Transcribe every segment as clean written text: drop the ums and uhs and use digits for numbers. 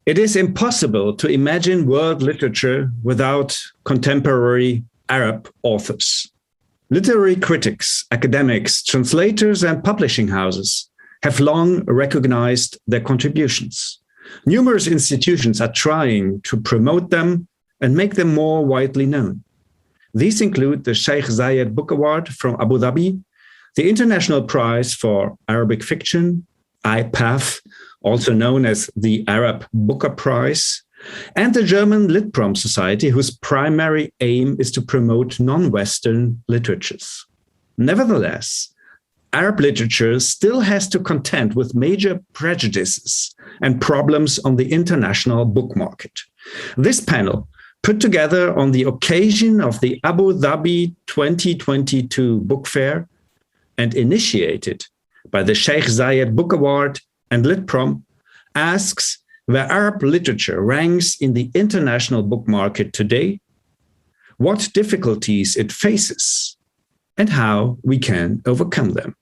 It is impossible to imagine world literature without contemporary Arab authors. Literary critics, academics, translators, and publishing houses have long recognized their contributions. Numerous institutions are trying to promote them and make them more widely known. These include the Sheikh Zayed Book Award from Abu Dhabi, the International Prize for Arabic Fiction, IPAF, also known as the Arab Booker Prize, and the German Litprom Society, whose primary aim is to promote non-Western literatures. Nevertheless, Arab literature still has to contend with major prejudices and problems on the international book market. This panel, put together on the occasion of the Abu Dhabi 2022 Book Fair and initiated by the Sheikh Zayed Book Award and Litprom, asks where Arab literature ranks in the international book market today, what difficulties it faces, and how we can overcome them.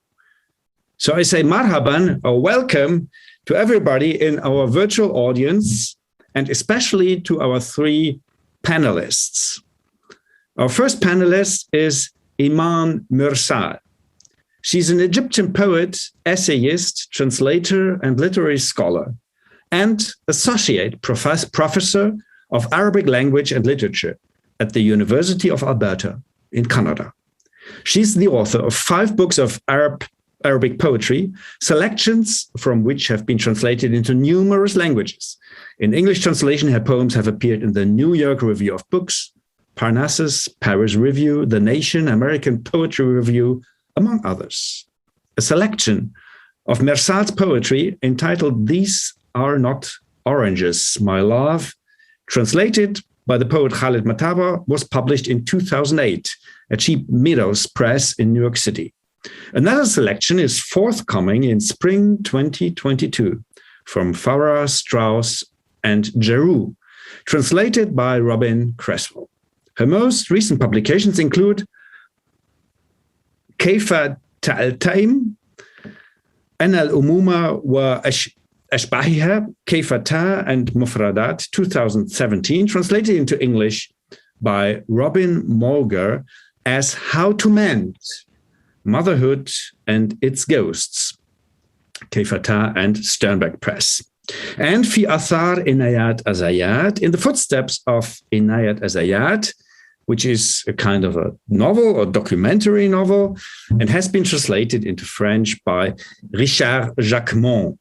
So I say marhaban, or welcome to everybody in our virtual audience, and especially to our three panelists. Our first panelist is Iman Mersail. She's an Egyptian poet, essayist, translator, and literary scholar, and associate professor of Arabic language and literature at the University of Alberta in Canada. She's the author of 5 books of Arabic poetry, selections from which have been translated into numerous languages. In English translation, her poems have appeared in the New York Review of Books, Parnassus, Paris Review, The Nation, American Poetry Review, among others. A selection of Mersail's poetry entitled These Are Not Oranges, My Love, translated by the poet Khaled Mataba, was published in 2008 at Cheap Meadows Press in New York City. Another selection is forthcoming in spring 2022 from Farah, Strauss, and Giroux, translated by Robin Cresswell. Her most recent publications include كيف تألتئم أنا الأمومة وأشباهها كيف تا and مفردات 2017, translated into English by Robin Mulger as How to Mend Motherhood and Its Ghosts, كيف تا and Sternberg Press. And في آثار Inayat Azayat, in the footsteps of Inayat Azayat, which is a kind of a novel or documentary novel, and has been translated into French by Richard Jacquemont,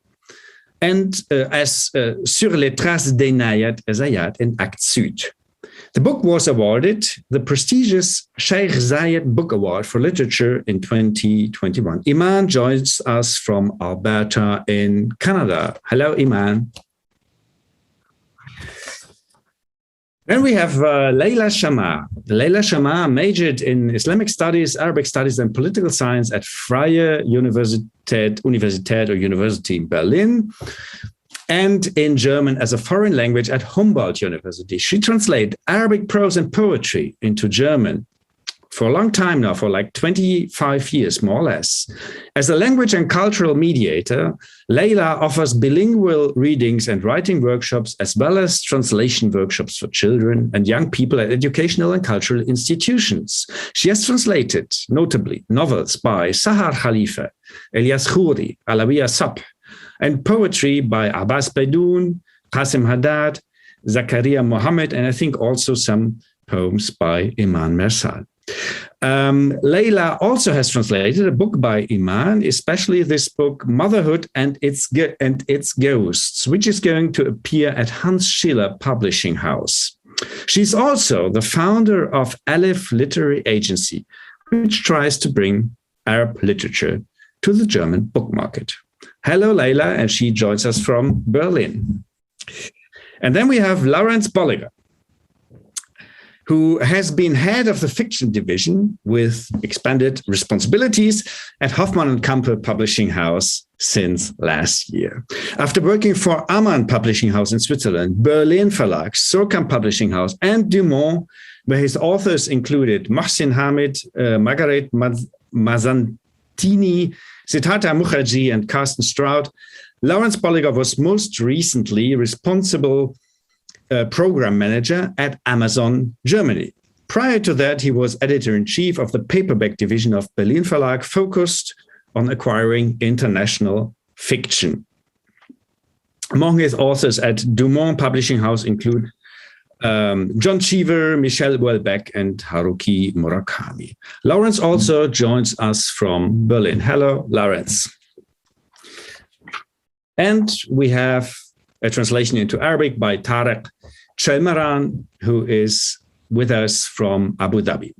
and as Sur les traces d'Inayat Azayat in Act Sud. The book was awarded the prestigious Sheikh Zayed Book Award for Literature in 2021. Iman joins us from Alberta in Canada. Hello, Iman. Then we have Leila Shema. Leila Shema majored in Islamic Studies, Arabic Studies, and Political Science at Freie Universität or University in Berlin, and in German as a foreign language at Humboldt University. She translated Arabic prose and poetry into German for a long time now, for like 25 years, more or less. As a language and cultural mediator, Leila offers bilingual readings and writing workshops, as well as translation workshops for children and young people at educational and cultural institutions. She has translated, notably, novels by Sahar Khalifa, Elias Khouri, Alawiya Sabh, and poetry by Abbas Baidoun, Qasim Haddad, Zakaria Mohammed, and I think also some poems by Iman Mersail. Leila also has translated a book by Iman, especially this book, Motherhood and Its Ghosts, which is going to appear at Hans Schiller Publishing House. She's also the founder of Aleph Literary Agency, which tries to bring Arab literature to the German book market. Hello, Leila, and she joins us from Berlin. And then we have Lawrence Bolliger, who has been head of the fiction division with expanded responsibilities at Hoffmann & Kampe Publishing House since last year. After working for Amann Publishing House in Switzerland, Berlin Verlag, Surkamp Publishing House, and Dumont, where his authors included Mohsin Hamid, Margaret Mazzantini, Siddhartha Mukherjee, and Carsten Stroud, Lawrence Bolliger was most recently responsible program manager at Amazon Germany. Prior to that, he was editor-in-chief of the paperback division of Berlin Verlag, focused on acquiring international fiction. Among his authors at Dumont Publishing House include John Cheever, Michel Houellebecq, and Haruki Murakami. Lawrence also joins us from Berlin. Hello, Lawrence. And we have a translation into Arabic by Tarek Chelmaran, who is with us from Abu Dhabi.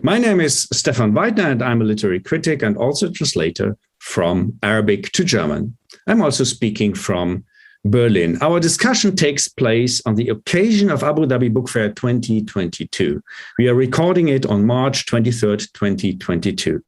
My name is Stefan Weidner, and I'm a literary critic and also translator from Arabic to German. I'm also speaking from Berlin. Our discussion takes place on the occasion of Abu Dhabi Book Fair 2022. We are recording it on March 23rd, 2022.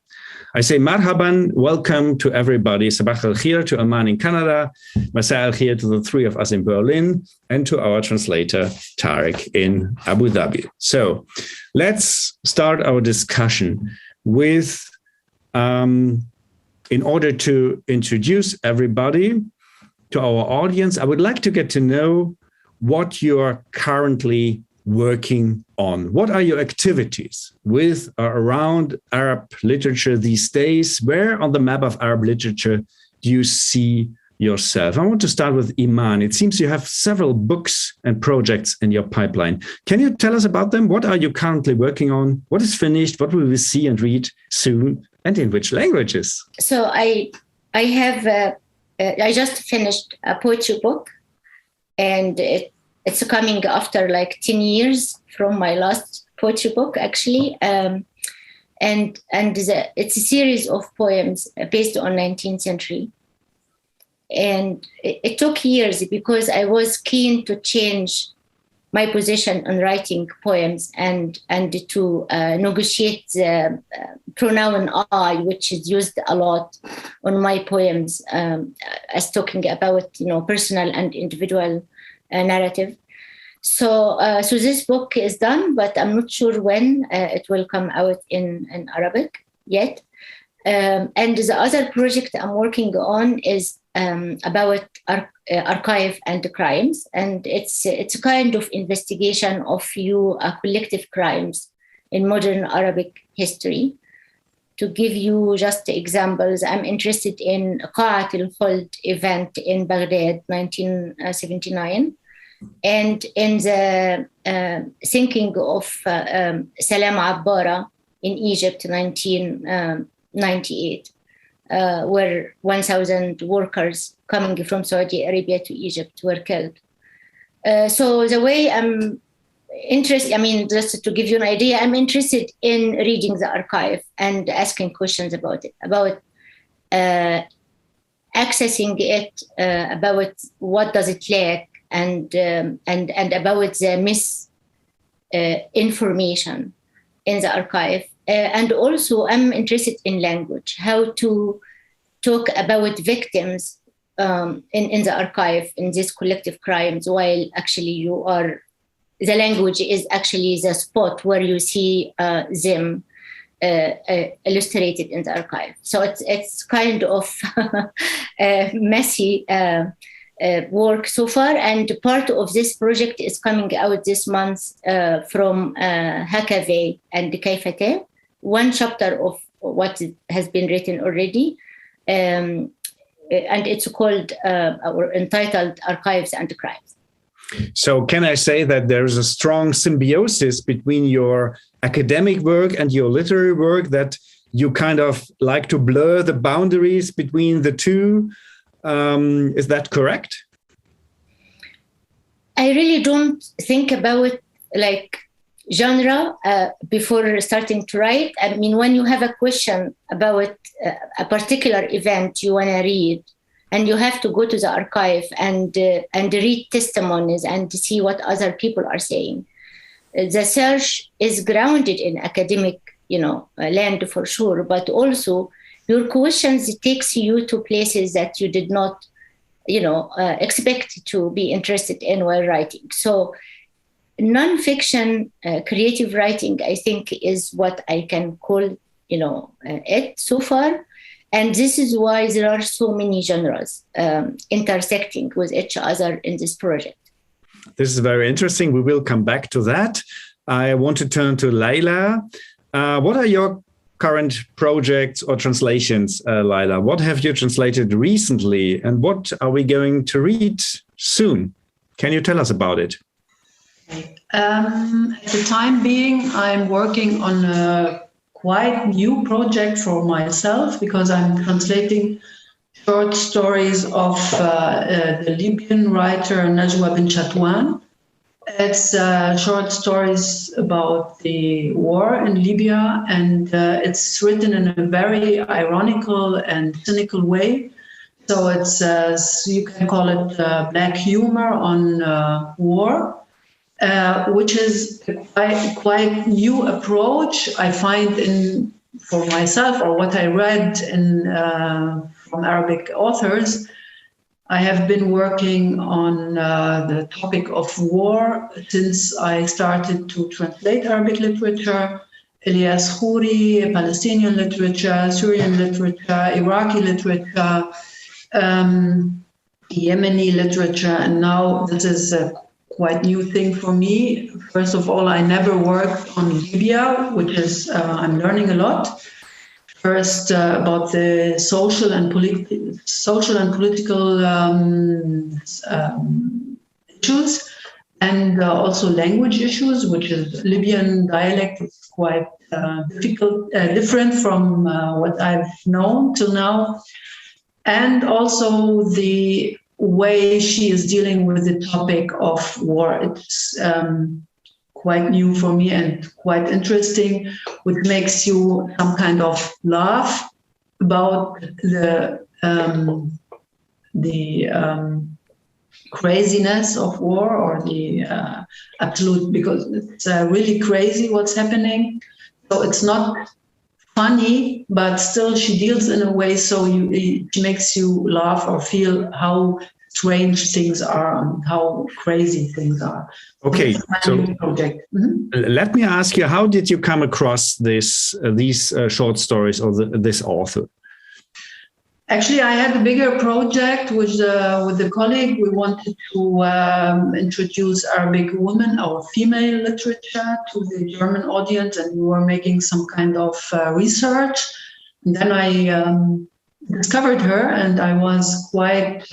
I say marhaban, welcome to everybody. Sabah al-khair to Iman in Canada, Masa al-khair to the three of us in Berlin, and to our translator, Tarek, in Abu Dhabi. So let's start our discussion with, in order to introduce everybody to our audience, I would like to get to know what you're currently working on. What are your activities with or around Arab literature these days? Where on the map of Arab literature do you see yourself? I want to start with Iman. It seems you have several books and projects in your pipeline. Can you tell us about them? What are you currently working on? What is finished? What will we see and read soon? And in which languages? So I just finished a poetry book, and it's coming after like 10 years from my last poetry book, actually. It's a series of poems based on 19th century. And it took years because I was keen to change my position on writing poems and to negotiate the pronoun I, which is used a lot on my poems as talking about, personal and individual narrative. So this book is done, but I'm not sure when it will come out in Arabic yet. And the other project I'm working on is about archive and crimes, and it's a kind of investigation of few collective crimes in modern Arabic history. To give you just examples, I'm interested in Qa'at al-Khuld event in Baghdad, 1979, and in the sinking of Salam Abbara in Egypt, 1998. Where 1,000 workers coming from Saudi Arabia to Egypt were killed. So the way I'm interested, just to give you an idea, I'm interested in reading the archive and asking questions about it, about accessing it, about what does it lack, and about the misinformation in the archive. And also I'm interested in language, how to talk about victims in the archive, in these collective crimes, while actually the language is actually the spot where you see them illustrated in the archive. So it's kind of messy work so far, and part of this project is coming out this month from Hakave and Kaifate, one chapter of what has been written already, and it's called or entitled Archives and Crimes. So can I say that there's a strong symbiosis between your academic work and your literary work, that you kind of like to blur the boundaries between the two? Is that correct? I really don't think about like genre before starting to write. I mean, when you have a question about a particular event you want to read, and you have to go to the archive and read testimonies and see what other people are saying. The search is grounded in academic, land for sure, but also your questions takes you to places that you did not, expect to be interested in while writing. So nonfiction creative writing, I think, is what I can call, it so far. And this is why there are so many genres intersecting with each other in this project. This is very interesting. We will come back to that. I want to turn to Leila. What are your current projects or translations, Leila? What have you translated recently, and what are we going to read soon? Can you tell us about it? At the time being, I'm working on a quite new project for myself because I'm translating short stories of the Libyan writer Najwa bin Chatwan. It's short stories about the war in Libya, and it's written in a very ironical and cynical way. So it's you can call it black humor on war. Which is a quite new approach I find for myself, or what I read from Arabic authors. I have been working on the topic of war since I started to translate Arabic literature, Ilyas Khouri, Palestinian literature, Syrian literature, Iraqi literature, Yemeni literature, and now this is a quite new thing for me. First of all, I never worked on Libya, which is I'm learning a lot. First, about the social and political issues, and also language issues, which is Libyan dialect is quite different from what I've known till now, and also the way she is dealing with the topic of war. It's quite new for me and quite interesting, which makes you some kind of laugh about the craziness of war, or the absolute, because it's really crazy what's happening. So it's not funny, but still she deals in a way so she makes you laugh or feel how strange things are and how crazy things are. Okay, so let me ask you, how did you come across these short stories of this author? Actually, I had a bigger project with a colleague. We wanted to introduce Arabic women or female literature to the German audience, and we were making some kind of research. And then I discovered her, and I was quite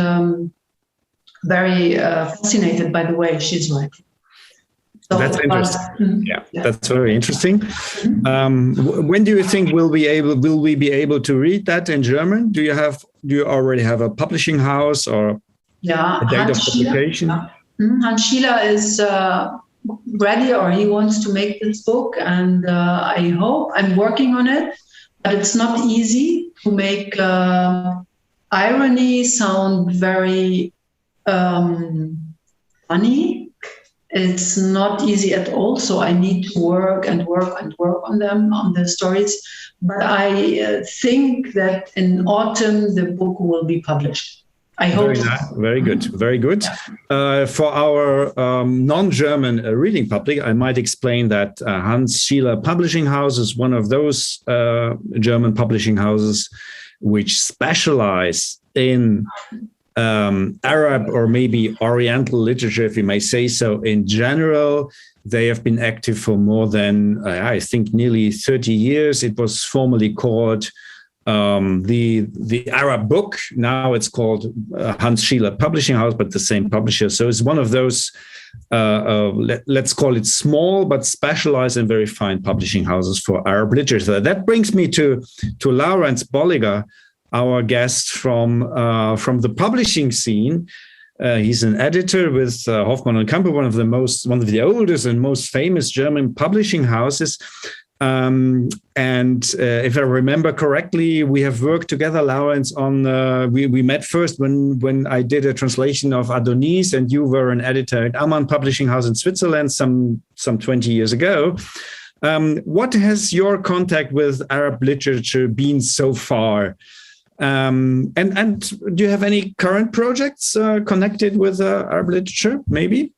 very fascinated by the way she's writing. So that's interesting. Yeah, that's very interesting. When do you think will we be able to read that in German? Do you already have a publishing house or a date of publication? Hans Schieler is ready, or he wants to make this book, and I hope I'm working on it. But it's not easy to make irony sound very funny. It's not easy at all, so I need to work on them, on the stories. But I think that in autumn the book will be published. I hope. Very good, very good. For our non-German reading public, I might explain that Hans Schieler Publishing House is one of those German publishing houses which specialize in Arab or maybe Oriental literature, if you may say so, in general. They have been active for more than, I think, nearly 30 years. It was formerly called the Arab Book. Now it's called Hans Schieler Publishing House, but the same publisher. So it's one of those, let's call it small but specialized and very fine publishing houses for Arab literature. That brings me to Laurens Bolliger, our guest from the publishing scene. He's an editor with Hoffmann und Campe, one of the oldest and most famous German publishing houses. And if I remember correctly, we have worked together, Laurens, on we met first when I did a translation of Adonis, and you were an editor at Amman Publishing House in Switzerland some 20 years ago. What has your contact with Arab literature been so far? And do you have any current projects connected with Arab literature, maybe?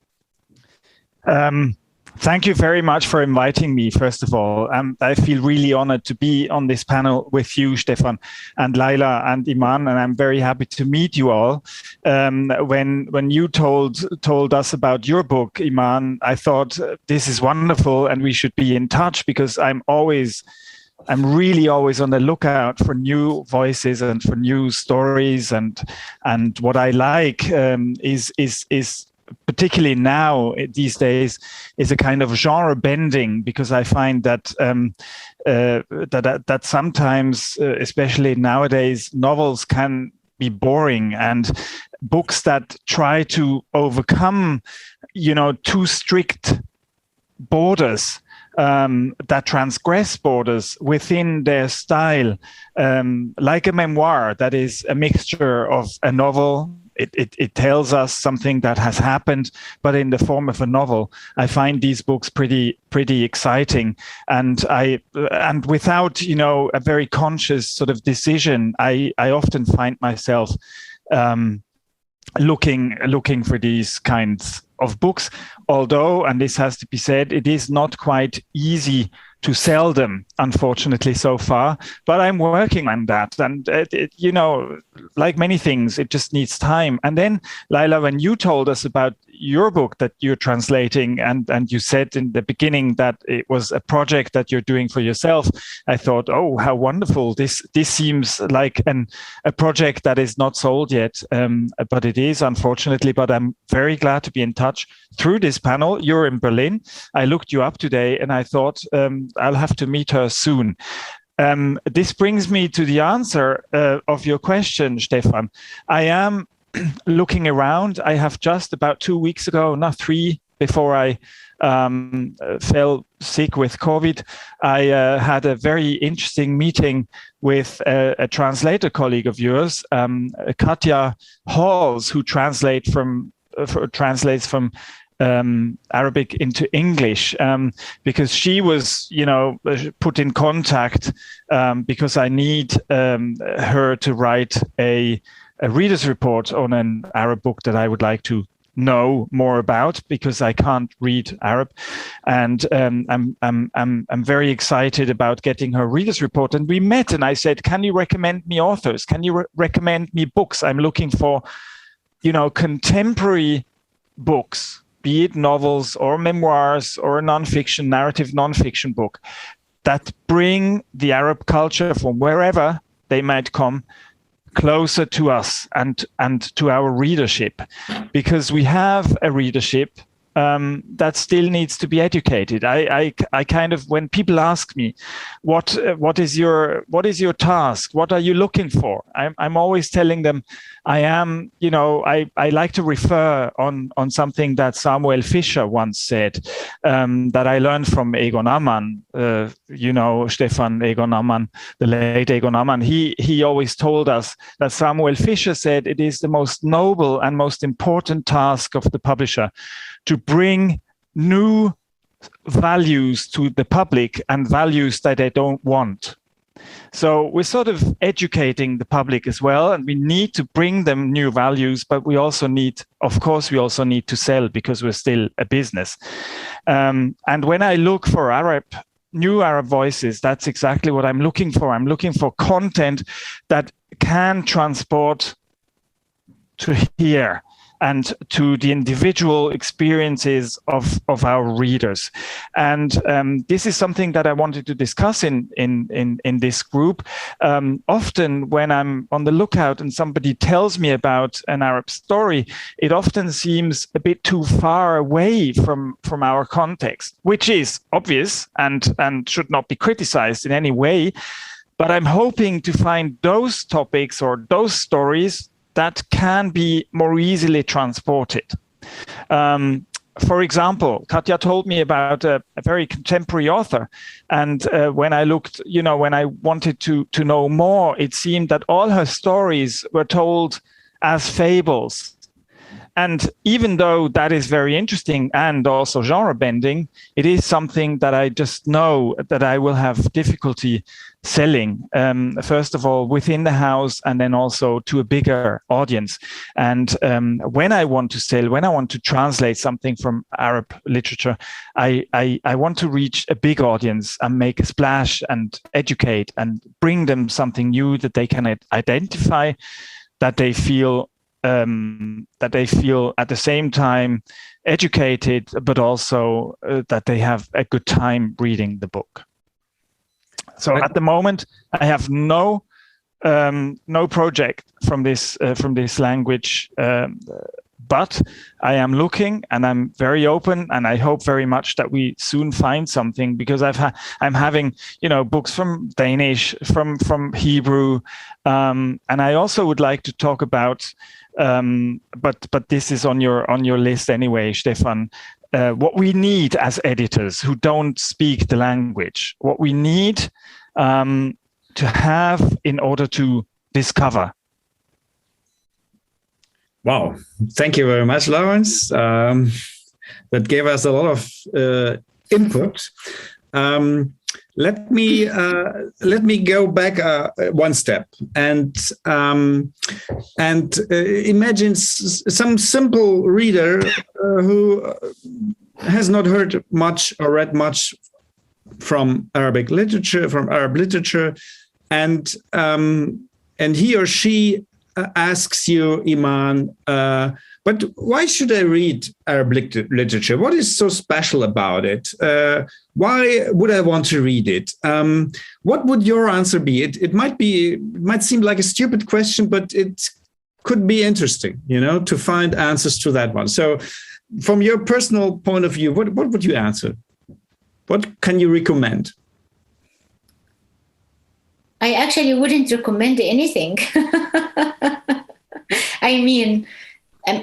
Thank you very much for inviting me, first of all. I feel really honored to be on this panel with you, Stefan, and Leila and Iman, and I'm very happy to meet you all. When you told us about your book, Iman, I thought this is wonderful and we should be in touch, because I'm really always on the lookout for new voices and for new stories, and what I like is particularly now these days is a kind of genre bending, because I find that that sometimes, especially nowadays, novels can be boring, and books that try to overcome, too strict borders, that transgress borders within their style, like a memoir that is a mixture of a novel. It tells us something that has happened, but in the form of a novel. I find these books pretty exciting, and without a very conscious sort of decision, I often find myself looking for these kinds of books. Although, and this has to be said, it is not quite easy to sell them, unfortunately, so far. But I'm working on that, and like many things, it just needs time. And then, Leila, when you told us about your book that you're translating, and you said in the beginning that it was a project that you're doing for yourself, I thought, oh, how wonderful! This seems like a project that is not sold yet, but it is, unfortunately. But I'm very glad to be in touch through this panel. You're in Berlin. I looked you up today, and I thought I'll have to meet her soon. This brings me to the answer of your question, Stefan. I am looking around. I have just about 2 weeks ago, not 3, before I fell sick with COVID, I had a very interesting meeting with a translator colleague of yours, Katja Halls, who translates from Arabic into English, because she was, put in contact because I need her to write a reader's report on an Arab book that I would like to know more about, because I can't read Arab, and I'm very excited about getting her reader's report. And we met, and I said, "Can you recommend me authors? Can you recommend me books? I'm looking for, contemporary books, be it novels or memoirs or a narrative nonfiction book, that bring the Arab culture from wherever they might come closer to us and to our readership, because we have a readership that still needs to be educated. I kind of, when people ask me, what is your task? What are you looking for? I'm always telling them, I like to refer on something that Samuel Fischer once said, that I learned from Egon Ammann, Stefan Egon Ammann, the late Egon Ammann. He always told us that Samuel Fischer said it is the most noble and most important task of the publisher to bring new values to the public, and values that they don't want. So we're sort of educating the public as well, and we need to bring them new values, but we also need to sell, because we're still a business. And when I look for new Arab voices, that's exactly what I'm looking for. I'm looking for content that can transport to here and to the individual experiences of our readers. And this is something that I wanted to discuss in this group. Often when I'm on the lookout and somebody tells me about an Arab story, it often seems a bit too far away from our context, which is obvious and should not be criticized in any way. But I'm hoping to find those topics or those stories that can be more easily transported. For example, Katja told me about a very contemporary author. And when I looked, when I wanted to know more, it seemed that all her stories were told as fables. And even though that is very interesting and also genre bending, it is something that I just know that I will have difficulty selling, first of all, within the house, and then also to a bigger audience. And when I want to sell, when I want to translate something from Arab literature, I want to reach a big audience and make a splash and educate and bring them something new that they can identify, that they feel at the same time educated, but also that they have a good time reading the book. So at the moment, I have no project from this language, but I am looking and I'm very open, and I hope very much that we soon find something, because I'm having books from Danish, from Hebrew, and I also would like to talk about. But this is on your list anyway, Stefan. What we need as editors who don't speak the language, what we need to have in order to discover. Wow, thank you very much, Lawrence. That gave us a lot of input. Let me go back one step and imagine some simple reader who has not heard much or read much from Arab literature, and he or she asks you, Iman, but why should I read Arab literature? What is so special about it? Why would I want to read it? What would your answer be? It might seem like a stupid question, but it could be interesting, to find answers to that one. So from your personal point of view, what would you answer? What can you recommend? I actually wouldn't recommend anything. I mean,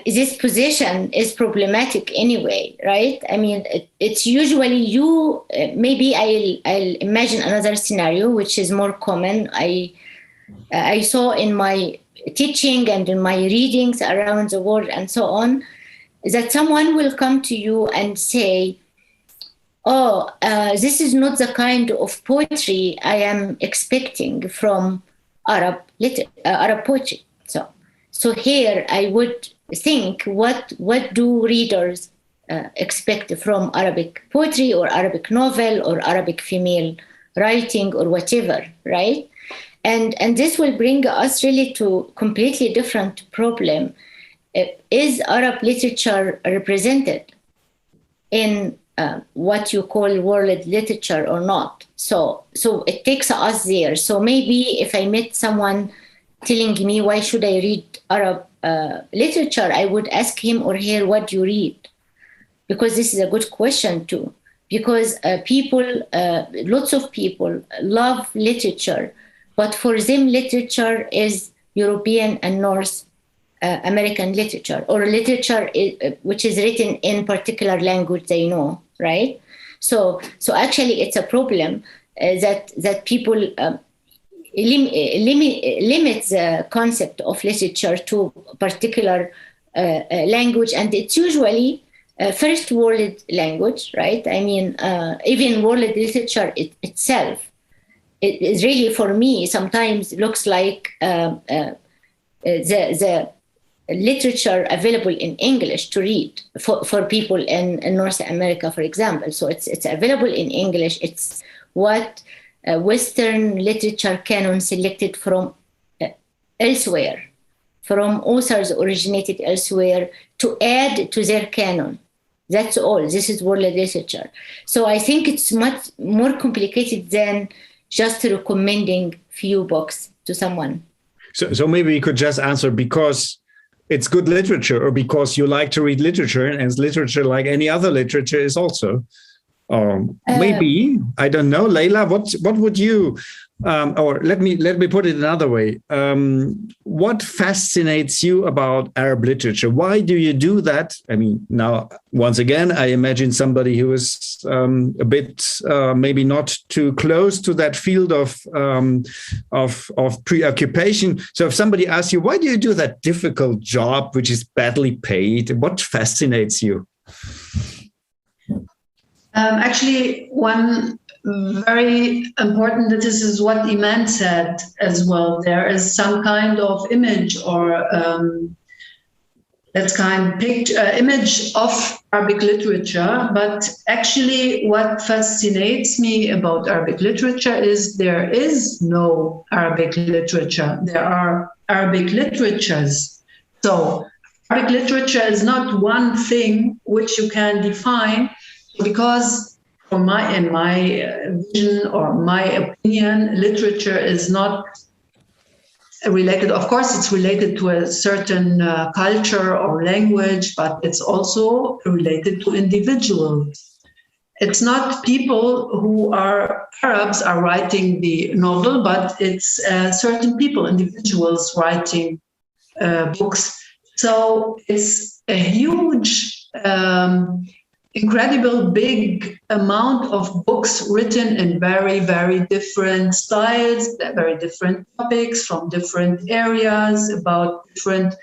this position is problematic anyway, right? I mean, it's usually you. Maybe I'll imagine another scenario, which is more common. I saw in my teaching and in my readings around the world and so on, that someone will come to you and say, "Oh, this is not the kind of poetry I am expecting from Arab poetry." So here I would think, what do readers expect from Arabic poetry or Arabic novel or Arabic female writing or whatever, right? And this will bring us really to completely different problem. Is Arab literature represented in what you call world literature or not? So it takes us there. So maybe if I met someone telling me, why should I read Arab literature, I would ask him or her, what do you read? Because this is a good question too. Because lots of people love literature, but for them literature is European and North American literature, or literature which is written in particular language they know, right? So actually it's a problem that people limit the concept of literature to particular language, and it's usually first world language, right? I mean, even world literature itself, it is really, for me, sometimes looks like the literature available in English to read for people in North America, for example. So it's available in English. It's what Western literature canon selected from elsewhere, from authors originated elsewhere, to add to their canon. That's all. This is world literature. So I think it's much more complicated than just recommending few books to someone. So maybe you could just answer because it's good literature, or because you like to read literature, and literature, like any other literature, is also Maybe, I don't know, Leila, what would you, or let me put it another way. What fascinates you about Arab literature? Why do you do that? I mean, now, once again, I imagine somebody who is a bit maybe not too close to that field of preoccupation. So if somebody asks you, why do you do that difficult job, which is badly paid? What fascinates you? Actually, one very important, this is what Iman said as well. There is some kind of image or image of Arabic literature, but actually what fascinates me about Arabic literature is there is no Arabic literature. There are Arabic literatures. So Arabic literature is not one thing which you can define, because in my vision or my opinion, literature is not related. Of course, it's related to a certain culture or language, but it's also related to individuals. It's not people who are Arabs are writing the novel, but it's certain people, individuals writing books. So it's a huge incredible big amount of books written in very, very different styles, very different topics from different areas about different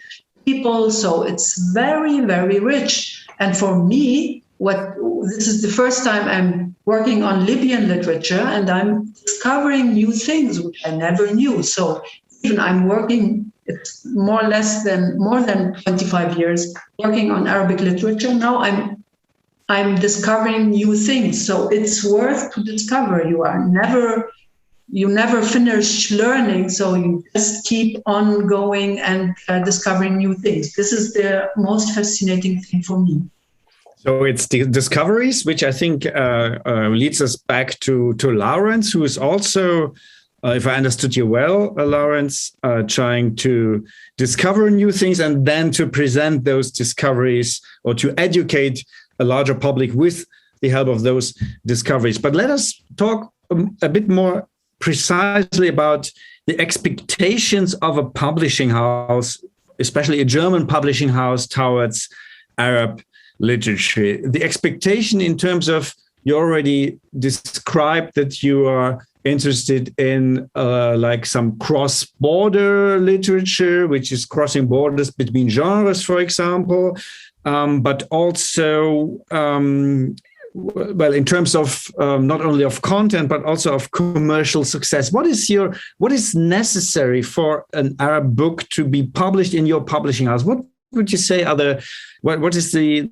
people. So it's very, very rich. And for me, this is the first time I'm working on Libyan literature, and I'm discovering new things which I never knew. So even I'm working, it's more than 25 years working on Arabic literature. Now I'm discovering new things, so it's worth to discover. You never finish learning, so you just keep on going and discovering new things. This is the most fascinating thing for me. So it's the discoveries, which I think leads us back to Lawrence, who is also, if I understood you well, Lawrence, trying to discover new things and then to present those discoveries or to educate a larger public with the help of those discoveries. But let us talk a bit more precisely about the expectations of a publishing house, especially a German publishing house, towards Arab literature. The expectation in terms of, you already described that you are interested in like some cross-border literature, which is crossing borders between genres, for example. But also, well, in terms of not only of content, but also of commercial success. What is necessary for an Arab book to be published in your publishing house? What would you say are what is the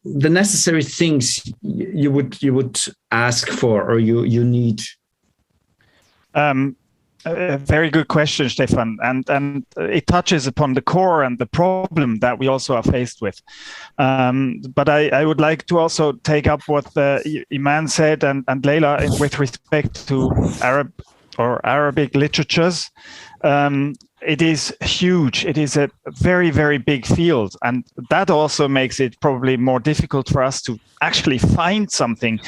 necessary things you would ask for or you need? A very good question, Stefan, and it touches upon the core and the problem that we also are faced with. But I would like to also take up what Iman said and Leila with respect to Arab or Arabic literatures. It is huge. It is a very, very big field. And that also makes it probably more difficult for us to actually find something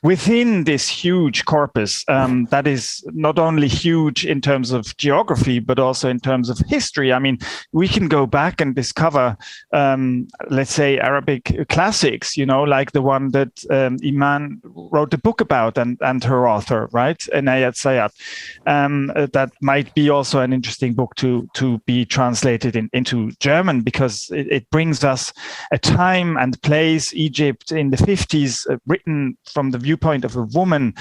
within this huge corpus that is not only huge in terms of geography, but also in terms of history. I mean, we can go back and discover, let's say, Arabic classics, like the one that Iman wrote a book about and her author, right? Sheikh Zayed. That might be also an interesting book to be translated into German, because it brings us a time and place, Egypt in the 50s, written from the viewpoint of a woman,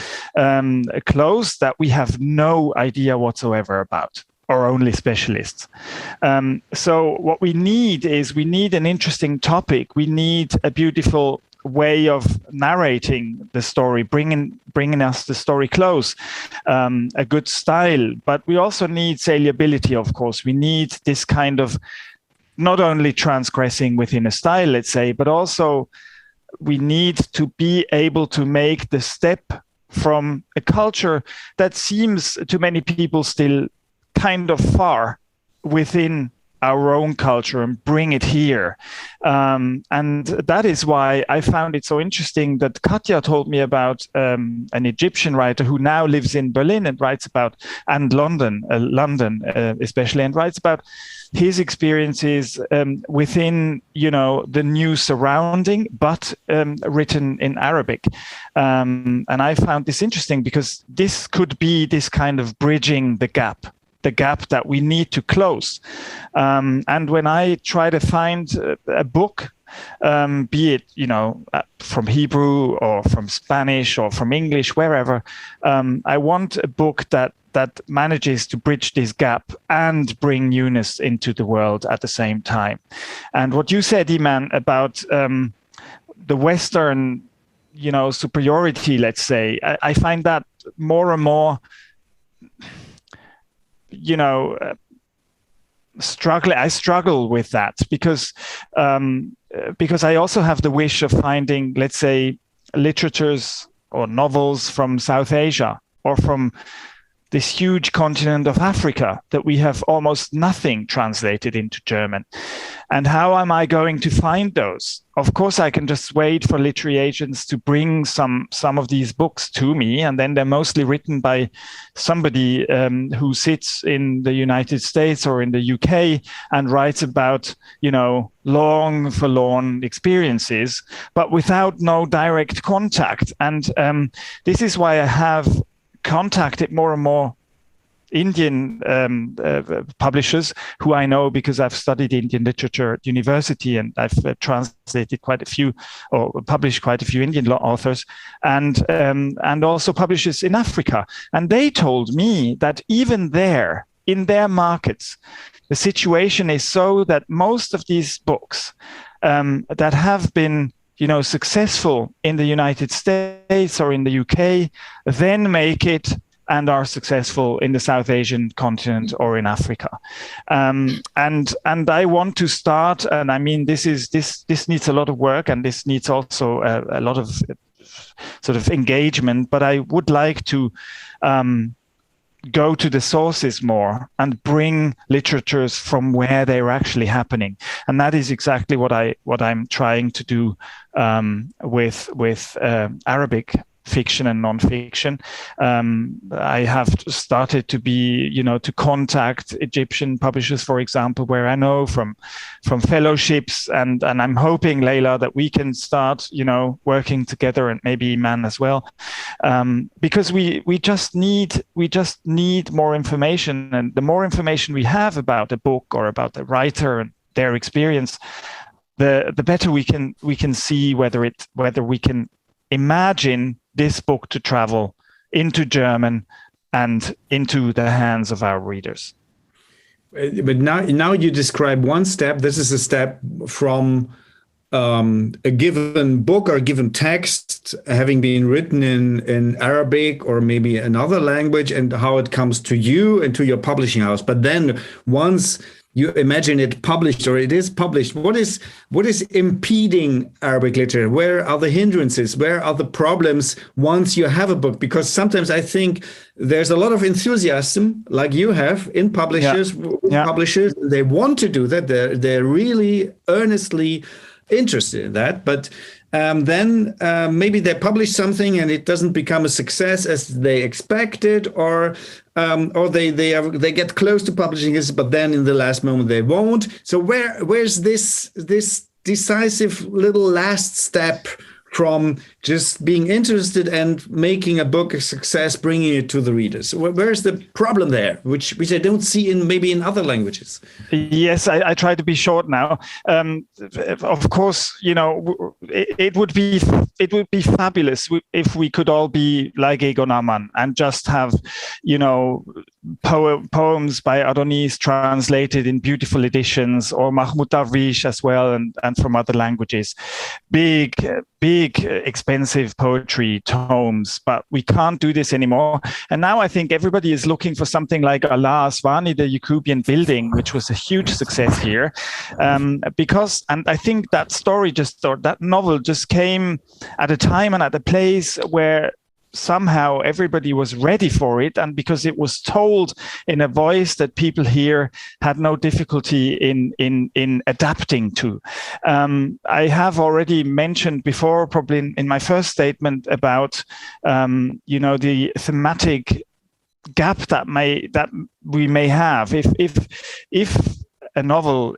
close that we have no idea whatsoever about, or only specialists. So what we need an interesting topic. We need a beautiful way of narrating the story, bringing us the story close, a good style. But we also need saleability, of course. We need this kind of not only transgressing within a style, let's say, but also we need to be able to make the step from a culture that seems to many people still kind of far within our own culture and bring it here. And that is why I found it so interesting that Katja told me about an Egyptian writer who now lives in Berlin and writes about, and London especially, and writes about his experiences within, the new surrounding, but written in Arabic. And I found this interesting because this could be this kind of bridging the gap that we need to close. And when I try to find a book, be it, from Hebrew or from Spanish or from English, wherever, I want a book that manages to bridge this gap and bring newness into the world at the same time. And what you said, Iman, about the Western, superiority, let's say, I find that more and more, I struggle with that because I also have the wish of finding, let's say, literatures or novels from South Asia or from this huge continent of Africa that we have almost nothing translated into German. And how am I going to find those? Of course, I can just wait for literary agents to bring some of these books to me, and then they're mostly written by somebody who sits in the United States or in the UK and writes about, long forlorn experiences, but without no direct contact. And this is why I have contacted more and more Indian publishers who I know because I've studied Indian literature at university, and I've translated quite a few or published quite a few Indian authors, and also publishers in Africa. And they told me that even there, in their markets, the situation is so that most of these books that have been successful in the United States or in the UK, then make it and are successful in the South Asian continent or in Africa. And I want to start, and I mean, this needs a lot of work, and this needs also a lot of sort of engagement, but I would like to go to the sources more and bring literatures from where they're actually happening. And that is exactly what I'm trying to do with Arabic fiction and non-fiction. I have started to to contact Egyptian publishers, for example, where I know from fellowships, and I'm hoping, Leila, that we can start, working together, and maybe Iman as well, because we just need more information, and the more information we have about a book or about the writer and their experience, the better we can see whether we can imagine this book to travel into German and into the hands of our readers. But now you describe one step. This is a step from a given book or a given text having been written in Arabic or maybe another language, and how it comes to you and to your publishing house. But then once you imagine it published, or it is published, what is impeding Arabic literature? Where are the hindrances? Where are the problems once you have a book? Because sometimes I think there's a lot of enthusiasm, like you have, in publishers. Publishers, they want to do that. They're really earnestly interested in that, but then maybe they publish something and it doesn't become a success as they expected, or they get close to publishing this, but then in the last moment they won't. So where's this decisive little last step from just being interested and making a book a success, bringing it to the readers? Where's the problem there, which I don't see in other languages? Yes, I try to be short now. Of course, it would be fabulous if we could all be like Egon Ammann and just have, poems by Adonis translated in beautiful editions, or Mahmoud Darwish as well, and from other languages. Big, expensive poetry tomes, but we can't do this anymore. And now I think everybody is looking for something like Allah's Vani, the Yacubian Building, which was a huge success here. And I think that story that novel just came at a time and at a place where somehow everybody was ready for it, and because it was told in a voice that people here had no difficulty in adapting to. I have already mentioned before, probably in my first statement, about the thematic gap that we may have if a novel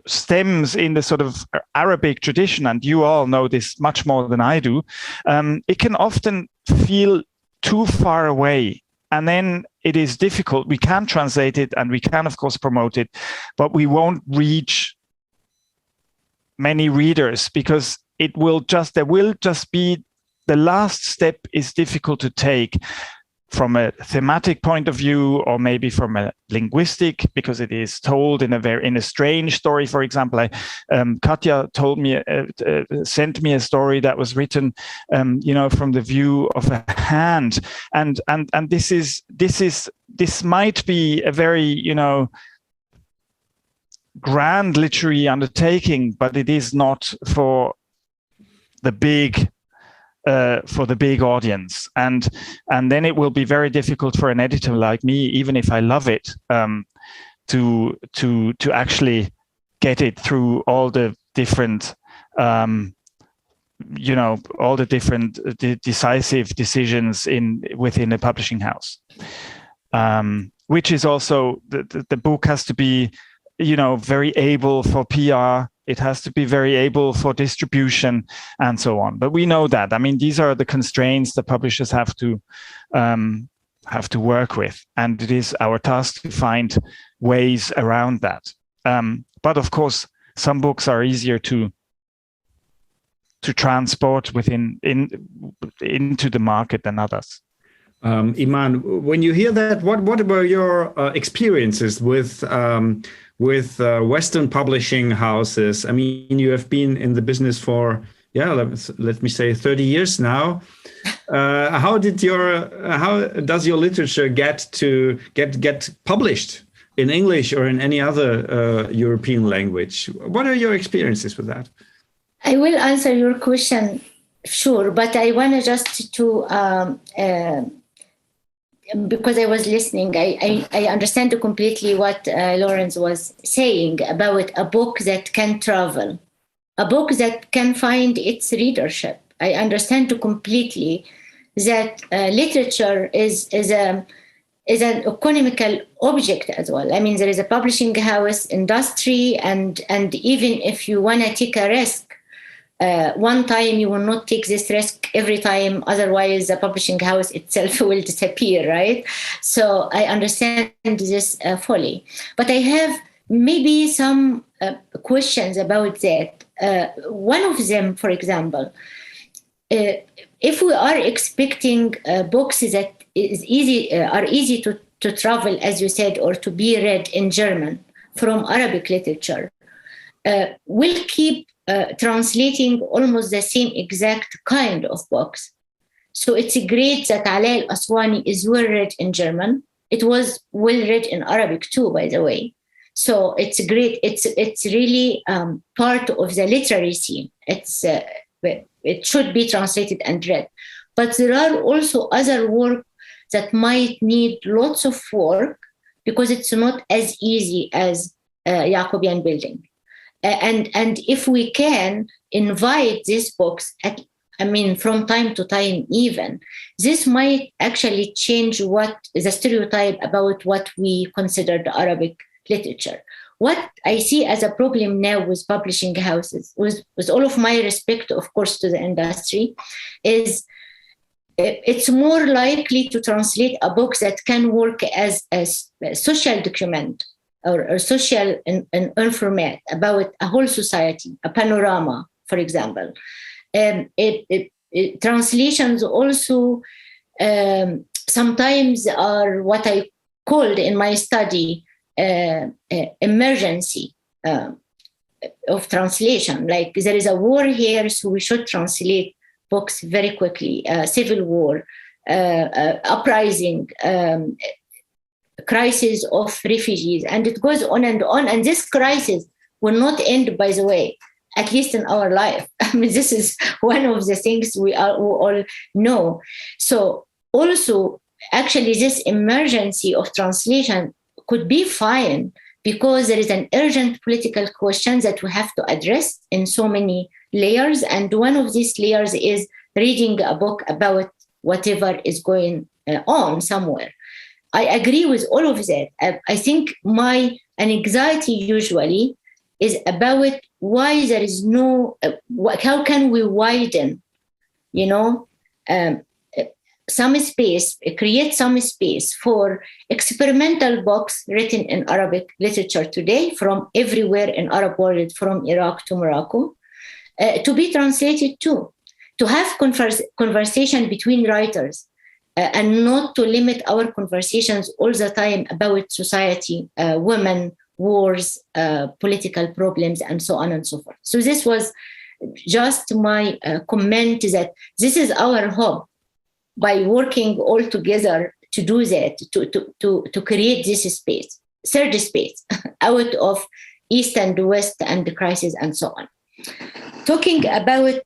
stems in the sort of Arabic tradition, and you all know this much more than I do, it can often feel too far away. And then it is difficult. We can translate it and we can, of course, promote it, but we won't reach many readers because there will just be, the last step is difficult to take from a thematic point of view, or maybe from a linguistic, because it is told in a strange story. For example, Katja sent me a story that was written, from the view of a hand, and this might be a very, grand literary undertaking, but it is not for the big audience, and then it will be very difficult for an editor like me, even if I love it, to actually get it through all the different decisive decisions within a publishing house, which is also the book has to be very able for PR. It has to be very able for distribution and so on. But we know that. I mean, these are the constraints that publishers have to work with, and it is our task to find ways around that. But of course, some books are easier to transport into the market than others. Iman, when you hear that, what were your experiences with Western publishing houses? I mean, you have been in the business for, let me say 30 years now. How does your literature get published in English or in any other European language? What are your experiences with that? I will answer your question, sure, but I want to just because I was listening, I understand completely what Lawrence was saying about a book that can travel, a book that can find its readership. I understand completely that literature is an economical object as well. I mean, there is a publishing house industry, and even if you want to take a risk, one time you will not take this risk every time, otherwise the publishing house itself will disappear, right? So I understand this fully, but I have maybe some questions about that. One of them, for example, if we are expecting books that are easy to travel, as you said, or to be read in German from Arabic literature, we'll keep translating almost the same exact kind of books. So it's great that Ala al-Aswani is well read in German. It was well read in Arabic too, by the way. So it's great. It's really part of the literary scene. It should be translated and read. But there are also other work that might need lots of work because it's not as easy as Jacobean building. And if we can invite these books, from time to time even, this might actually change what the stereotype about what we consider the Arabic literature. What I see as a problem now with publishing houses, with all of my respect, of course, to the industry, is it's more likely to translate a book that can work as a social document or social format about a whole society, a panorama, for example. Translations also sometimes are what I called in my study emergency of translation. Like there is a war here, so we should translate books very quickly. Civil war, uprising, crisis of refugees, and it goes on. And this crisis will not end, by the way, at least in our life. I mean, this is one of the things we all know. So also, actually, this emergency of translation could be fine because there is an urgent political question that we have to address in so many layers. And one of these layers is reading a book about whatever is going on somewhere. I agree with all of that. I think my anxiety usually is about why there is no, how can we widen, some space, create some space for experimental books written in Arabic literature today from everywhere in Arab world, from Iraq to Morocco, to be translated too, to have conversation between writers, and not to limit our conversations all the time about society, women, wars, political problems, and so on and so forth. So this was just my comment that this is our hope by working all together to do that, to create this space, third space, out of East and West and the crisis and so on. Talking about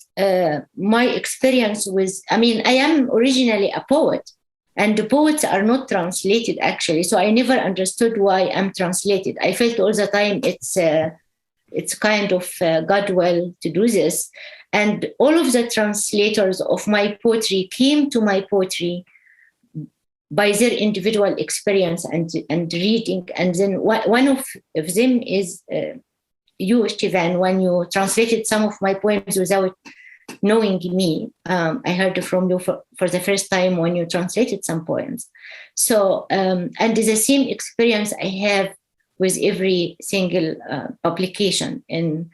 my experience with, I am originally a poet, and the poets are not translated actually. So I never understood why I'm translated. I felt all the time it's kind of God will to do this. And all of the translators of my poetry came to my poetry by their individual experience and reading. And then one of them is you, Steven, when you translated some of my poems without knowing me. I heard from you for the first time when you translated some poems. So, and the same experience I have with every single publication in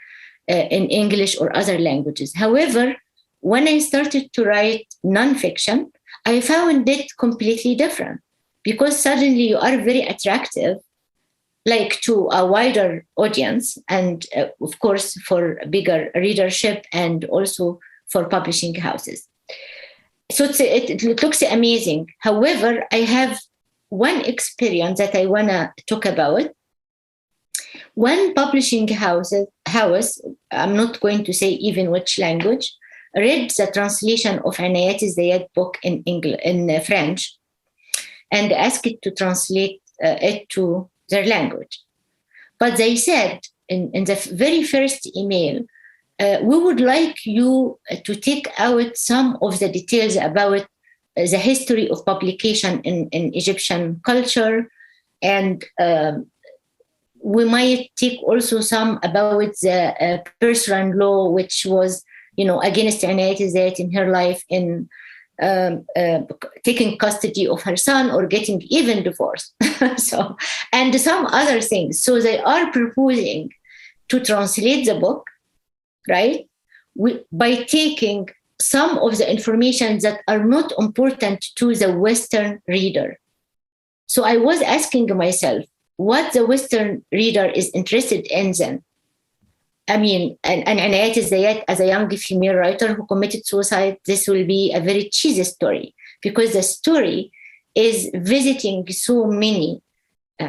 English or other languages. However, when I started to write nonfiction, I found it completely different, because suddenly you are very attractive, like to a wider audience, and of course for bigger readership, and also for publishing houses. So it looks amazing. However, I have one experience that I want to talk about. One publishing house, I'm not going to say even which language, read the translation of Sheikh Zayed book in French, and asked it to translate it to their language. But they said in the very first email, we would like you to take out some of the details about the history of publication in Egyptian culture, and we might take also some about the Persian law, which was, against Sheikh Zayed in her life in taking custody of her son or getting even divorced. So, and some other things. So they are proposing to translate the book, right, by taking some of the information that are not important to the Western reader. So I was asking myself, what the Western reader is interested in then? And Sheikh Zayed, as a young female writer who committed suicide, this will be a very cheesy story, because the story is visiting so many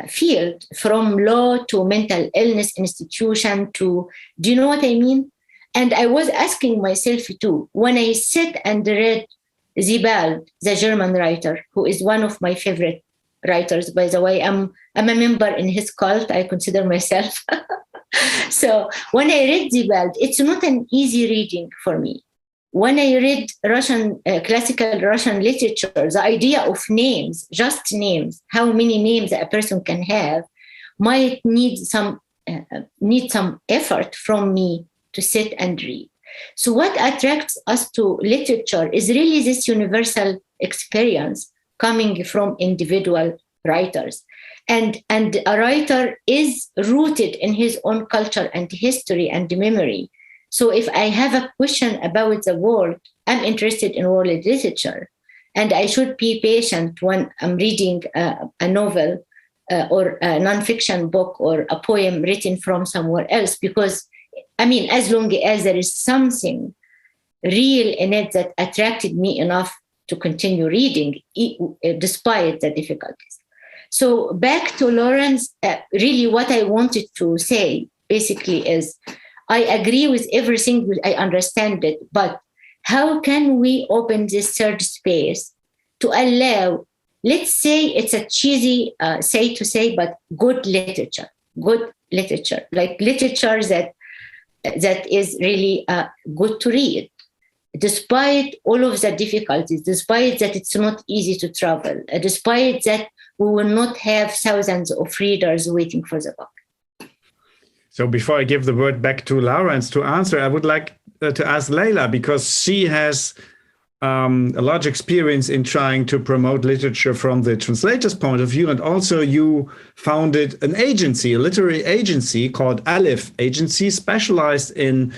fields, from law to mental illness institution to, do you know what I mean? And I was asking myself too, when I sat and read Sebald, the German writer, who is one of my favorite writers, by the way, I'm a member in his cult, I consider myself. So when I read Sebald, it's not an easy reading for me. When I read Russian, classical Russian literature, the idea of names, just names, how many names a person can have, might need some effort from me to sit and read. So what attracts us to literature is really this universal experience coming from individual writers. And a writer is rooted in his own culture and history and memory. So if I have a question about the world, I'm interested in world literature. And I should be patient when I'm reading a novel or a nonfiction book or a poem written from somewhere else, because, as long as there is something real in it that attracted me enough to continue reading, despite the difficulties. So back to Lawrence, really what I wanted to say basically is, I agree with everything, I understand it, but how can we open this third space to allow, let's say it's a cheesy say, but good literature, like literature that is really good to read, despite all of the difficulties, despite that it's not easy to travel, despite that we will not have thousands of readers waiting for the book. So before I give the word back to Laurence to answer, I would like to ask Leila, because she has a large experience in trying to promote literature from the translator's point of view. And also you founded an agency, a literary agency called Alif Agency, specialized in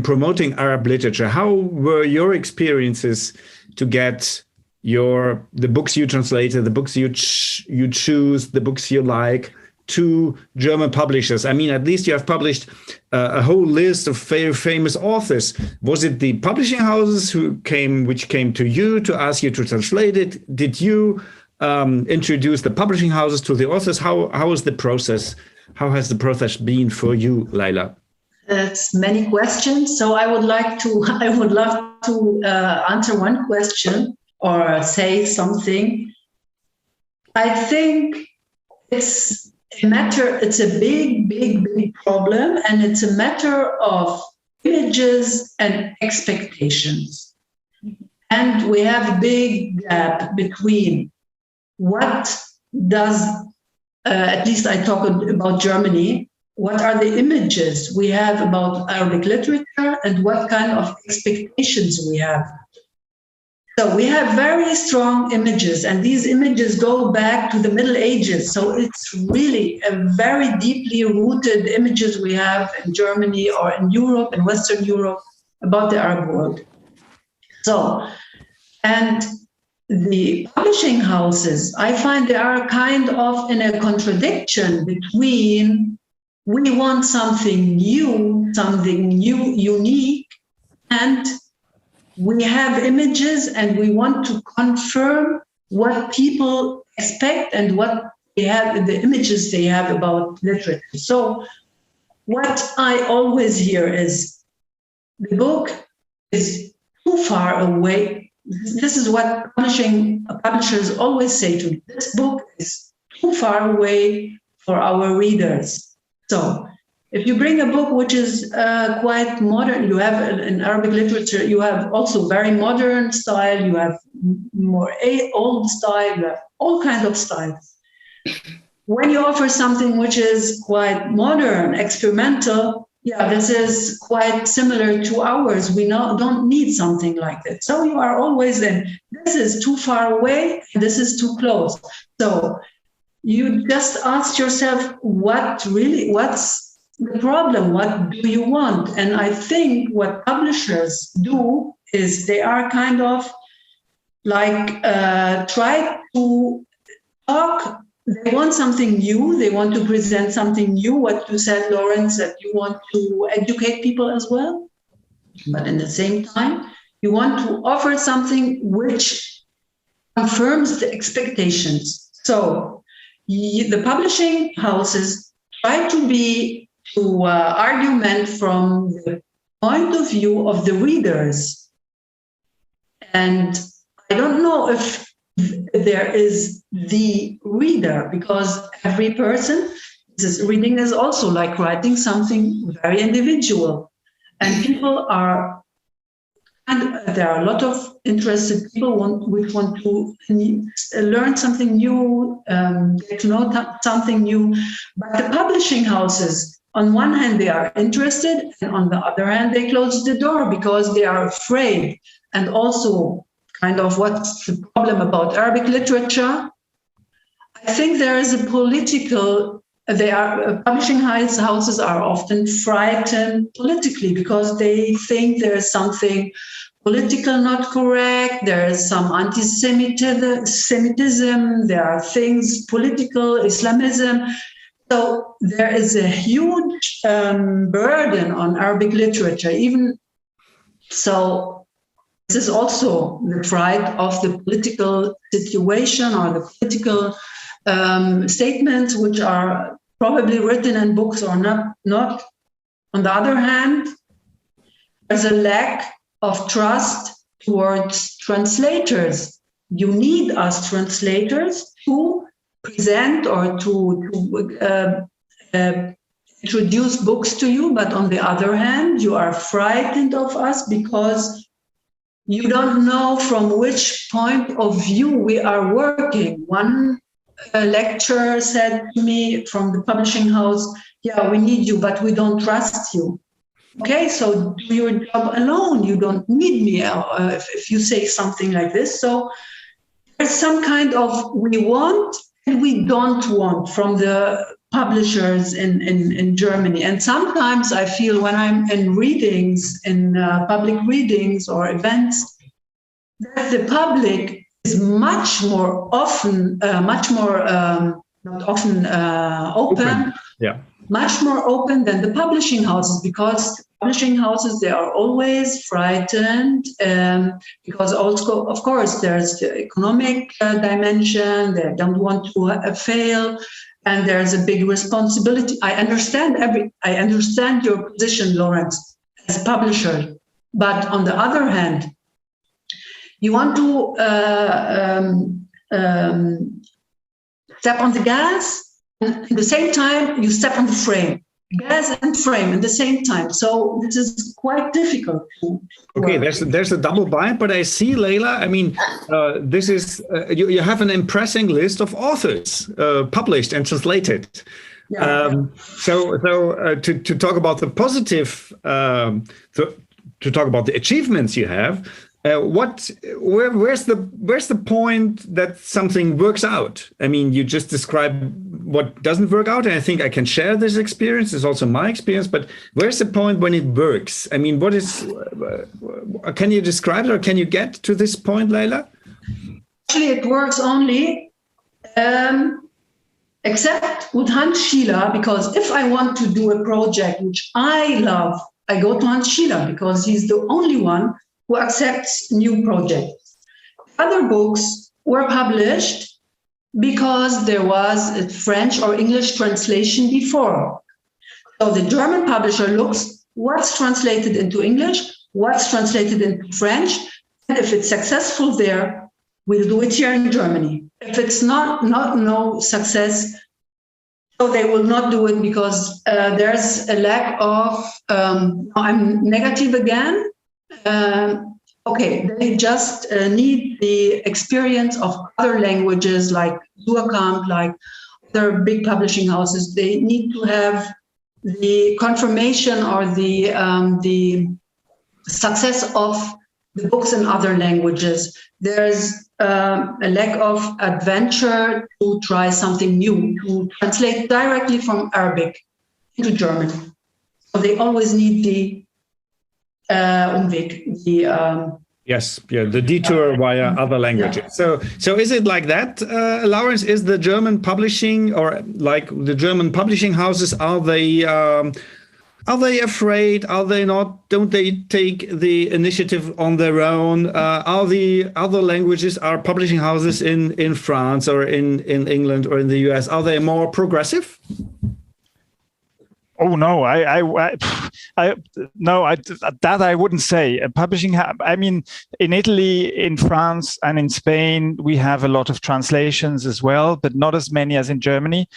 promoting Arab literature. How were your experiences to get the books you translated, the books you choose, the books you like, to German publishers? I mean, at least you have published a whole list of very famous authors. Was it the publishing houses which came to you to ask you to translate it? Did you introduce the publishing houses to the authors? How is the process? How has the process been for you, Leila? That's many questions. So I would love to answer one question or say something. I think it's a big problem, and it's a matter of images and expectations. And we have a big gap between what does, at least I talk about Germany, what are the images we have about Arabic literature and what kind of expectations we have. So we have very strong images, and these images go back to the Middle Ages. So it's really a very deeply rooted images we have in Germany or in Europe, in Western Europe, about the Arab world. So, and the publishing houses, I find they are kind of in a contradiction between we want something new, unique, and we have images and we want to confirm what people expect and what they have, the images they have about literature. So what I always hear is the book is too far away. This is what publishers always say to me. This book is too far away for our readers. So if you bring a book which is quite modern, you have in Arabic literature, you have also very modern style, you have more old style, you have all kinds of styles. When you offer something which is quite modern, experimental, this is quite similar to ours. We don't need something like that. So you are always in, this is too far away, this is too close. So you just ask yourself, what's the problem? What do you want? And I think what publishers do is they are kind of like try to talk. They want something new. They want to present something new. What you said, Laurence, that you want to educate people as well. But in the same time, you want to offer something which confirms the expectations. So the publishing houses try to argument from the point of view of the readers. And I don't know if there is the reader, because every person, reading is also like writing something very individual. And people are, and there are a lot of interested people which want to learn something new, get to know something new. But the publishing houses, on one hand, they are interested, and on the other hand, they close the door because they are afraid. And also, kind of what's the problem about Arabic literature? I think there is a political, publishing houses are often frightened politically because they think there is something political not correct, there is some anti-Semitism, there are things political, Islamism. So there is a huge burden on Arabic literature. Even so, this is also the fright of the political situation or the political statements which are probably written in books or not On the other hand, there's a lack of trust towards translators. You need us translators to present or to introduce books to you, but on the other hand, you are frightened of us because you don't know from which point of view we are working. One lecturer said to me from the publishing house, yeah, we need you, but we don't trust you. Okay, so do your job alone. You don't need me if you say something like this. So there's some kind of we want and we don't want from the publishers in Germany. And sometimes I feel when I'm in readings, in public readings or events, that the public is much more often, open. Yeah. Much more open than the publishing houses, because publishing houses, they are always frightened because also, of course, there's the economic dimension. They don't want to fail, and there's a big responsibility. I understand your position, Lawrence, as a publisher, but on the other hand, you want to step on the gas. At the same time, you step on the frame, gas and frame at the same time. So this is quite difficult. Okay, there's a double bind, but I see, Leila, I mean, this is, you have an impressive list of authors published and translated. Yeah. So to talk about the positive, to talk about the achievements you have, where's the point that something works out? I mean, you just described what doesn't work out, and I think I can share this experience. It's also my experience, but where's the point when it works? I mean, what is? Can you describe it, or can you get to this point, Leila? Actually, it works only, except with Hans Schiller, because if I want to do a project which I love, I go to Hans Schiller because he's the only one who accepts new projects. Other books were published because there was a French or English translation before. So the German publisher looks what's translated into English, what's translated into French, and if it's successful there, we'll do it here in Germany. If it's no success, so they will not do it because there's a lack of, I'm negative again, okay, they just need the experience of other languages like Suhrkamp, like other big publishing houses. They need to have the confirmation or the success of the books in other languages. There's a lack of adventure to try something new, to translate directly from Arabic into German. So they always need the Umweg, the detour via other languages. Yeah. So is it like that, Lawrence? Is the German publishing, or like the German publishing houses, are they afraid? Are they not? Don't they take the initiative on their own? Are the other languages, are publishing houses in France or in England or in the US, are they more progressive? Oh no, that I wouldn't say. Publishing, I mean, in Italy, in France, and in Spain, we have a lot of translations as well, but not as many as in Germany.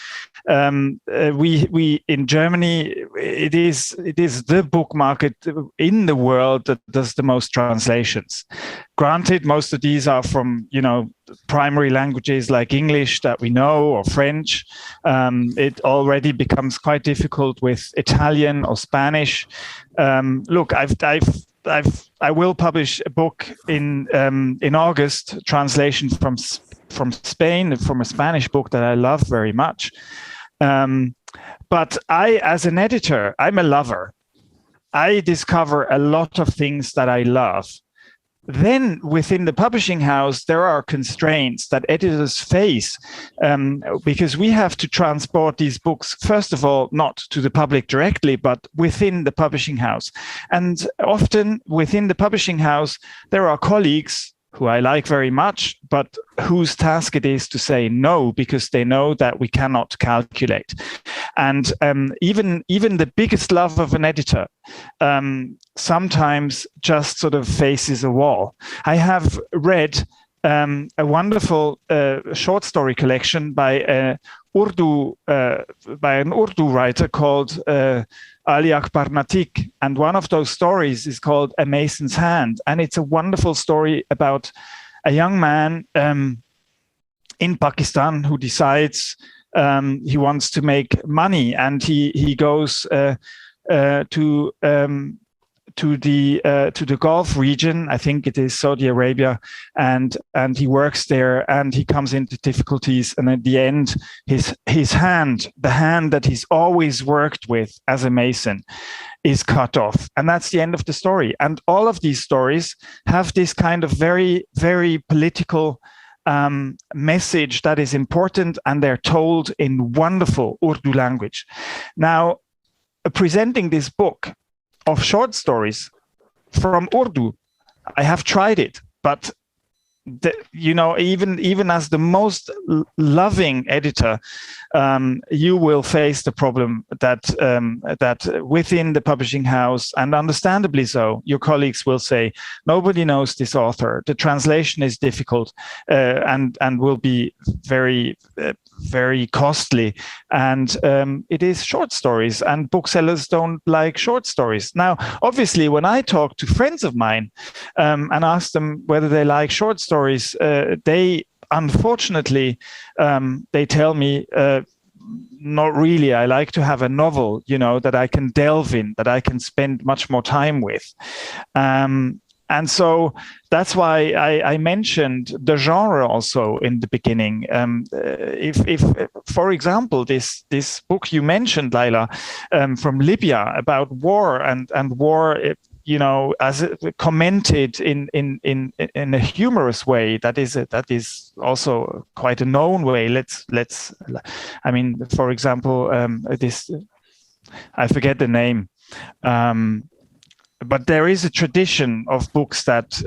We in Germany, it is the book market in the world that does the most translations. Granted, most of these are from, primary languages like English that we know, or French. It already becomes quite difficult with Italian or Spanish. Look, I will publish a book in August, translation from Spain, from a Spanish book that I love very much. But I, as an editor, I'm a lover. I discover a lot of things that I love. Then within the publishing house, there are constraints that editors face because we have to transport these books, first of all, not to the public directly, but within the publishing house. And often within the publishing house, there are colleagues who I like very much, but whose task it is to say no, because they know that we cannot calculate. And even the biggest love of an editor sometimes just sort of faces a wall. I have read a wonderful short story collection by an Urdu writer called Ali Akbar Natik, and one of those stories is called A Mason's Hand, and it's a wonderful story about a young man in Pakistan who decides he wants to make money, and he goes to the Gulf region, I think it is Saudi Arabia, and he works there, and he comes into difficulties, and at the end, his hand, the hand that he's always worked with as a mason, is cut off, and that's the end of the story. And all of these stories have this kind of very, very political message that is important, and they're told in wonderful Urdu language. Now, presenting this book of short stories from Urdu, I have tried it, but even as the most loving editor, you will face the problem that within the publishing house, and understandably so, your colleagues will say, nobody knows this author. The translation is difficult and will be very, very costly. And it is short stories, and booksellers don't like short stories. Now, obviously, when I talk to friends of mine and ask them whether they like short stories, they unfortunately they tell me, not really. I like to have a novel, that I can delve in, that I can spend much more time with. And so that's why I mentioned the genre also in the beginning. If for example, this book you mentioned, Leila, from Libya, about war and war, as commented in a humorous way, that is also quite a known way. For example, I forget the name. But there is a tradition of books that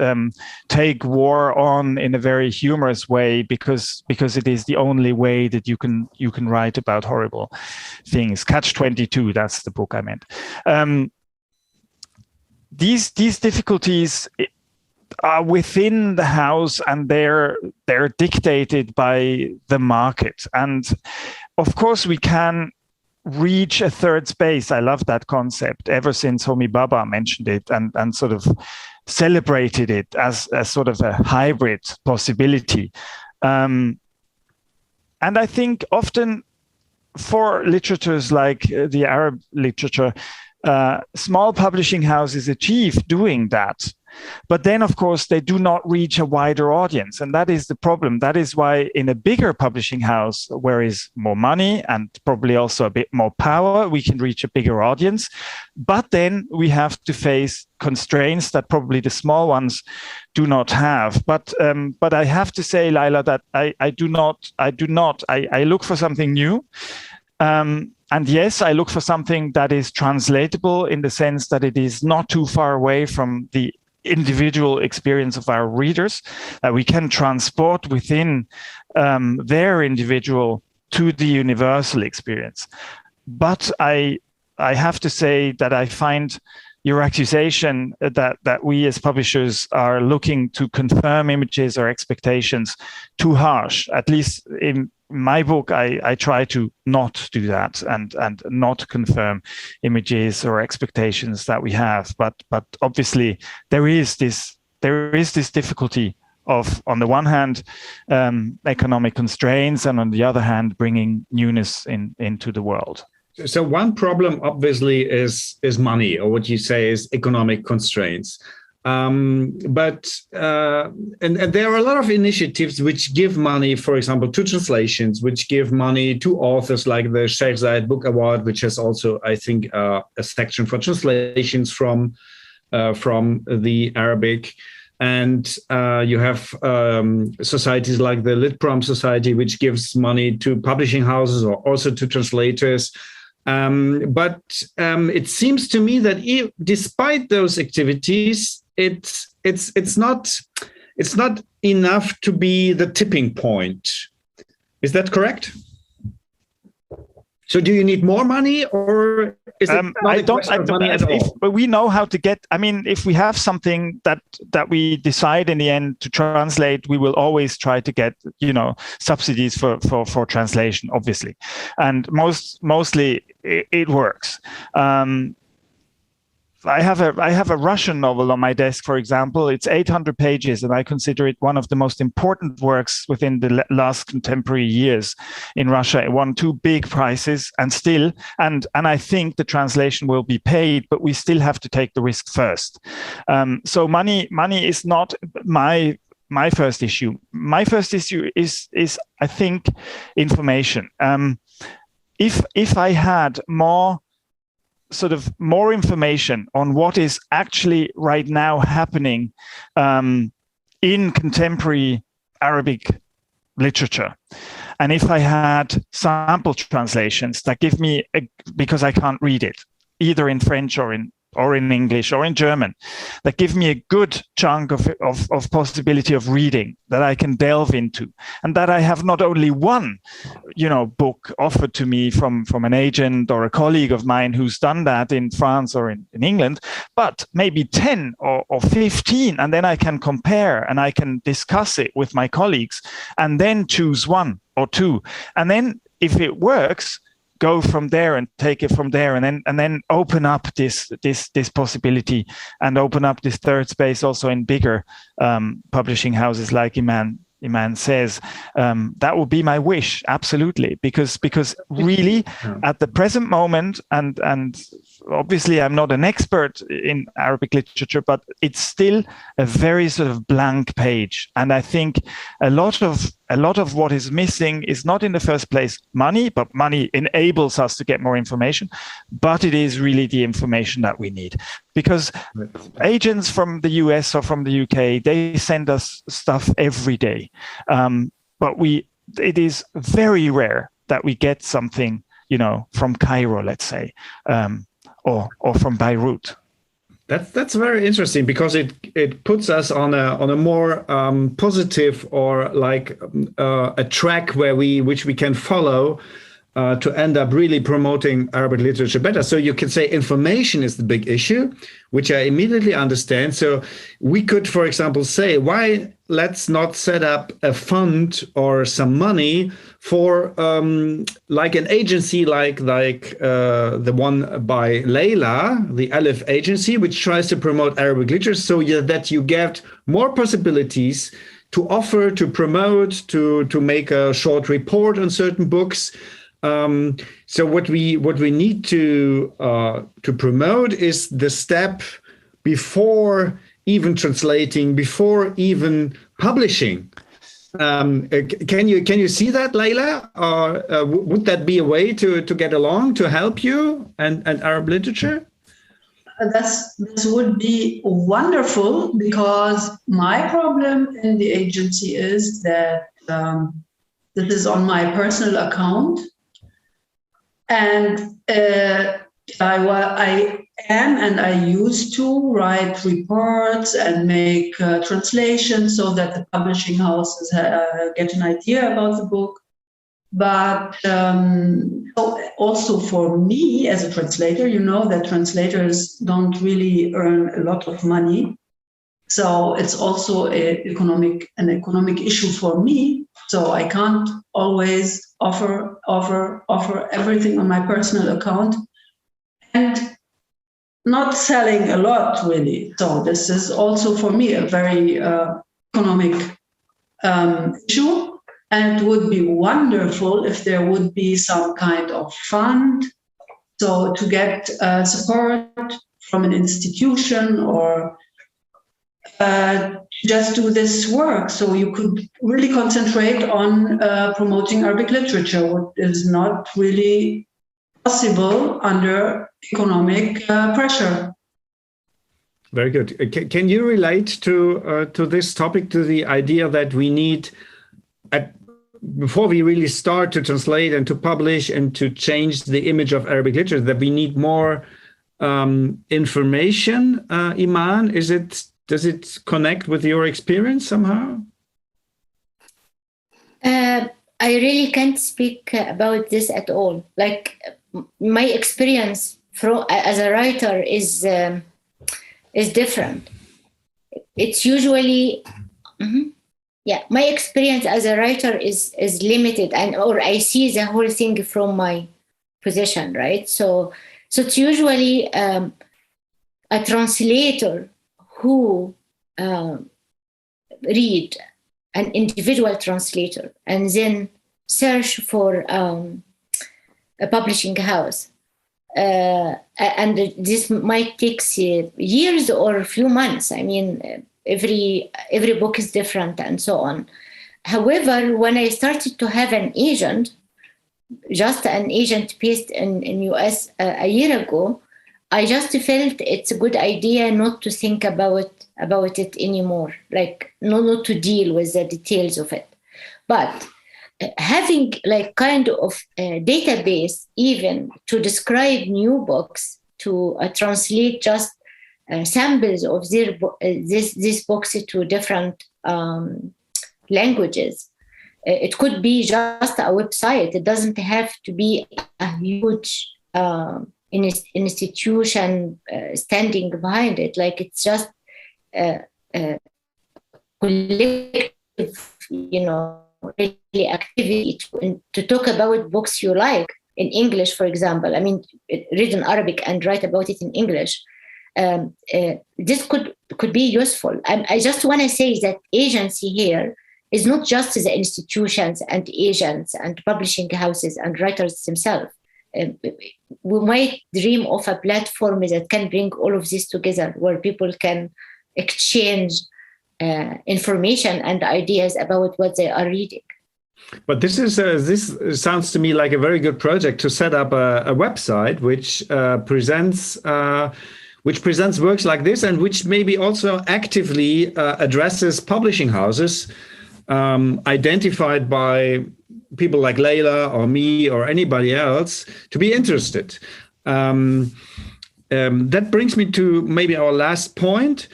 take war on in a very humorous way because it is the only way that you can write about horrible things. Catch-22, that's the book I meant. These difficulties are within the house, and they're dictated by the market. And of course, we can reach a third space. I love that concept ever since Homi Bhabha mentioned it and sort of celebrated it as sort of a hybrid possibility. And I think often for literatures like the Arab literature, small publishing houses achieve doing that. But then, of course, they do not reach a wider audience. And that is the problem. That is why in a bigger publishing house, where is more money and probably also a bit more power, we can reach a bigger audience. But then we have to face constraints that probably the small ones do not have. But I have to say, Leila, that I look for something new. And yes, I look for something that is translatable in the sense that it is not too far away from the individual experience of our readers, that we can transport within their individual to the universal experience. But I have to say that I find your accusation that we as publishers are looking to confirm images or expectations too harsh. At least in my book, I try to not do that and not confirm images or expectations that we have. But obviously there is this difficulty of, on the one hand, economic constraints, and on the other hand, bringing newness into the world. So one problem obviously is money, or what you say is economic constraints. But there are a lot of initiatives which give money, for example, to translations, which give money to authors, like the Sheikh Zayed Book Award, which has also, I think, a section for translations from the Arabic. And you have societies like the Litprom Society, which gives money to publishing houses or also to translators. But it seems to me that despite those activities, it's not enough to be the tipping point. Is that correct? So do you need more money, or is it not a question of money at all? But we know how to get. I mean, if we have something that we decide in the end to translate, we will always try to get subsidies for translation, obviously, and mostly it works. I have a Russian novel on my desk, for example. It's 800 pages, and I consider it one of the most important works within the last contemporary years in Russia. It won 2 big prizes, and I think the translation will be paid, but we still have to take the risk first. So money is not my first issue. My first issue is I think information. If I had more information on what is actually right now happening in contemporary Arabic literature, and if I had sample translations that give me, because I can't read it either in French or in English or in German, that give me a good chunk of possibility of reading that I can delve into, and that I have not only one, book offered to me from an agent or a colleague of mine who's done that in France or in England, but maybe 10 or 15, and then I can compare and I can discuss it with my colleagues and then choose 1 or 2, and then if it works, go from there and take it from there, and then open up this possibility and open up this third space also in bigger publishing houses like Iman says. That would be my wish, absolutely, because really at the present moment, and obviously I'm not an expert in Arabic literature, but it's still a very sort of blank page, and I think a lot of what is missing is not in the first place money, but money enables us to get more information, but it is really the information that we need. Because agents from the US or from the UK, they send us stuff every day. But it is very rare that we get something, from Cairo, let's say, or from Beirut. That's very interesting, because it puts us on a more positive, or like a track which we can follow to end up really promoting Arabic literature better. So you can say information is the big issue, which I immediately understand. So we could, for example, say, why let's not set up a fund or some money for like an agency like the one by Leila, the Aleph agency, which tries to promote Arabic literature, so that you get more possibilities to offer, to promote, to make a short report on certain books. So what we need to promote is the step before even translating, before even publishing. Can you see that, Leila? Or would that be a way to get along, to help you and Arab literature? This would be wonderful, because my problem in the agency is that this is on my personal account. And I am, and I used to write reports and make translations so that the publishing houses get an idea about the book. But also for me as a translator, that translators don't really earn a lot of money. So it's also an economic issue for me. So I can't always offer everything on my personal account, and not selling a lot, really. So this is also for me a very economic issue. And it would be wonderful if there would be some kind of fund, so to get support from an institution, or just do this work, so you could really concentrate on promoting Arabic literature, what is not really possible under economic pressure. Very good. Can you relate to this topic, to the idea that we need, before we really start to translate and to publish and to change the image of Arabic literature, that we need more information? Iman, does it connect with your experience somehow? I I really can't speak about this at all. Like my experience as a writer is different. It's usually, my experience as a writer is limited, or I see the whole thing from my position, right? So it's usually a translator who read an individual translator and then search for a publishing house. And this might take years or a few months. I mean, every book is different and so on. However, when I started to have an agent, just an agent based in US a year ago, I just felt it's a good idea not to think about it anymore, like not to deal with the details of it. But having like kind of a database even to describe new books, to translate just samples of these books to different languages. It could be just a website. It doesn't have to be a huge institution standing behind it. Like it's just collective, really activity to talk about books you like in English, for example. I mean, read in Arabic and write about it in English. This could be useful. I just want to say that agency here is not just the institutions and agents and publishing houses and writers themselves. We might dream of a platform that can bring all of this together, where people can exchange information and ideas about what they are reading. But this sounds to me like a very good project to set up a website which presents works like this, and which maybe also actively addresses publishing houses identified by people like Leila or me or anybody else to be interested. That brings me to maybe our last point: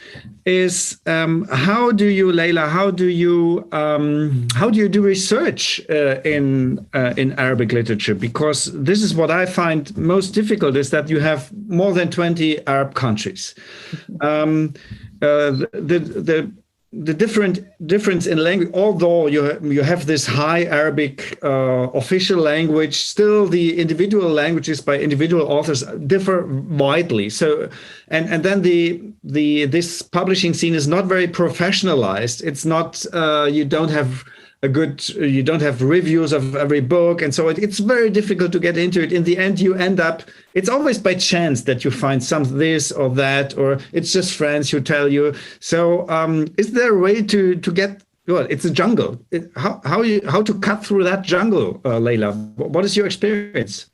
is how do you, Leila? How do you do research in Arabic literature? Because this is what I find most difficult: is that you have more than 20 Arab countries. The difference in language, although you have this high Arabic official language, still the individual languages by individual authors differ widely. So, and then this publishing scene is not very professionalized. It's not you don't have reviews of every book, and so it's very difficult to get into it. In the end, you end up, it's always by chance that you find some this or that, or it's just friends who tell you. So is there a way to get, well, it's a jungle. How to cut through that jungle, Leila? What is your experience?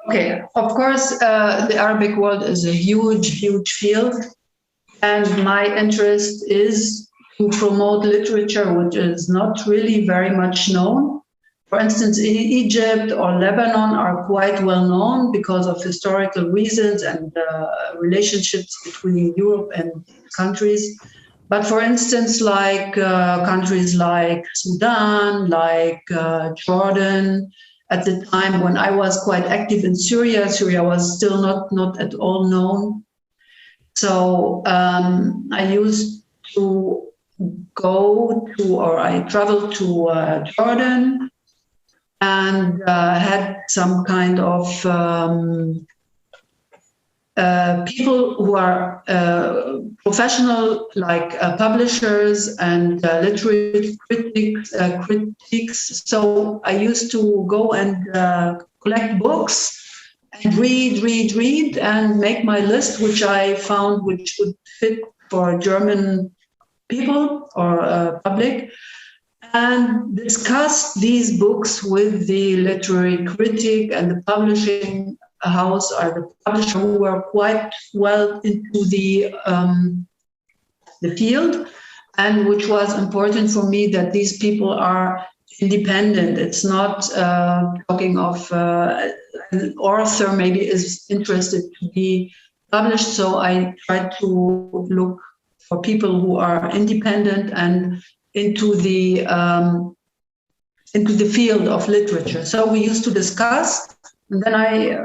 Okay, of course, the Arabic world is a huge field, and my interest is to promote literature which is not really very much known. For instance, Egypt or Lebanon are quite well known because of historical reasons and relationships between Europe and countries. But for instance, like countries like Sudan, like Jordan, at the time when I was quite active in Syria was still not at all known. So I used to I traveled to Jordan and had some kind of people who are professional, like publishers and literary critics. So I used to go and collect books and read and make my list, which I found which would fit for German people or public, and discuss these books with the literary critic and the publishing house or the publisher, who were quite well into the field, and which was important for me that these people are independent. It's not talking of an author maybe is interested to be published, so I tried to look for people who are independent and into the into the field of literature. So we used to discuss, and then I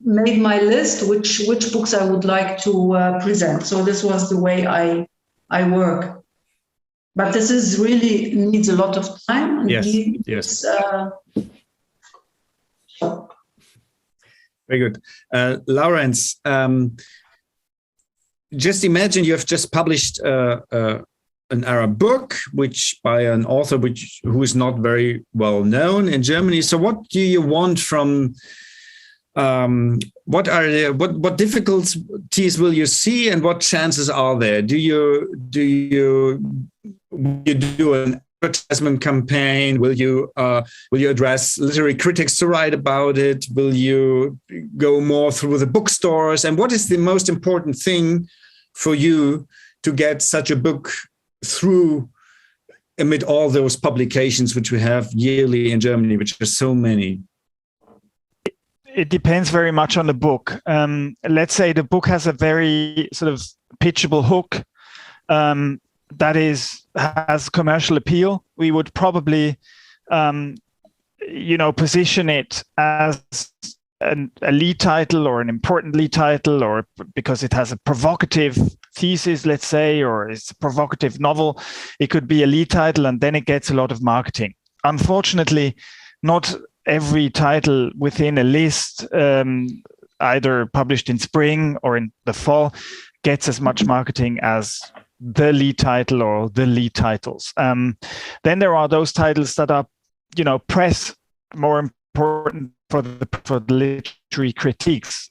made my list, which books I would like to present. So this was the way I work. But this is really needs a lot of time. And Yes. Very good. Lawrence, just imagine you have just published an Arab book, which by an author who is not very well known in Germany. So what do you want from, what difficulties will you see, and what chances are there? Do you do an advertisement campaign? Will you address literary critics to write about it? Will you go more through the bookstores? And what is the most important thing for you to get such a book through amid all those publications which we have yearly in Germany, which are so many? It depends very much on the book. Let's say the book has a very sort of pitchable hook that has commercial appeal. We would probably, position it as a lead title or an important lead title, or because it has a provocative thesis, let's say, or it's a provocative novel. It could be a lead title, and then it gets a lot of marketing. Unfortunately, not every title within a list, either published in spring or in the fall, gets as much marketing as the lead title or the lead titles. Then there are those titles that are, press more important for the literary critiques.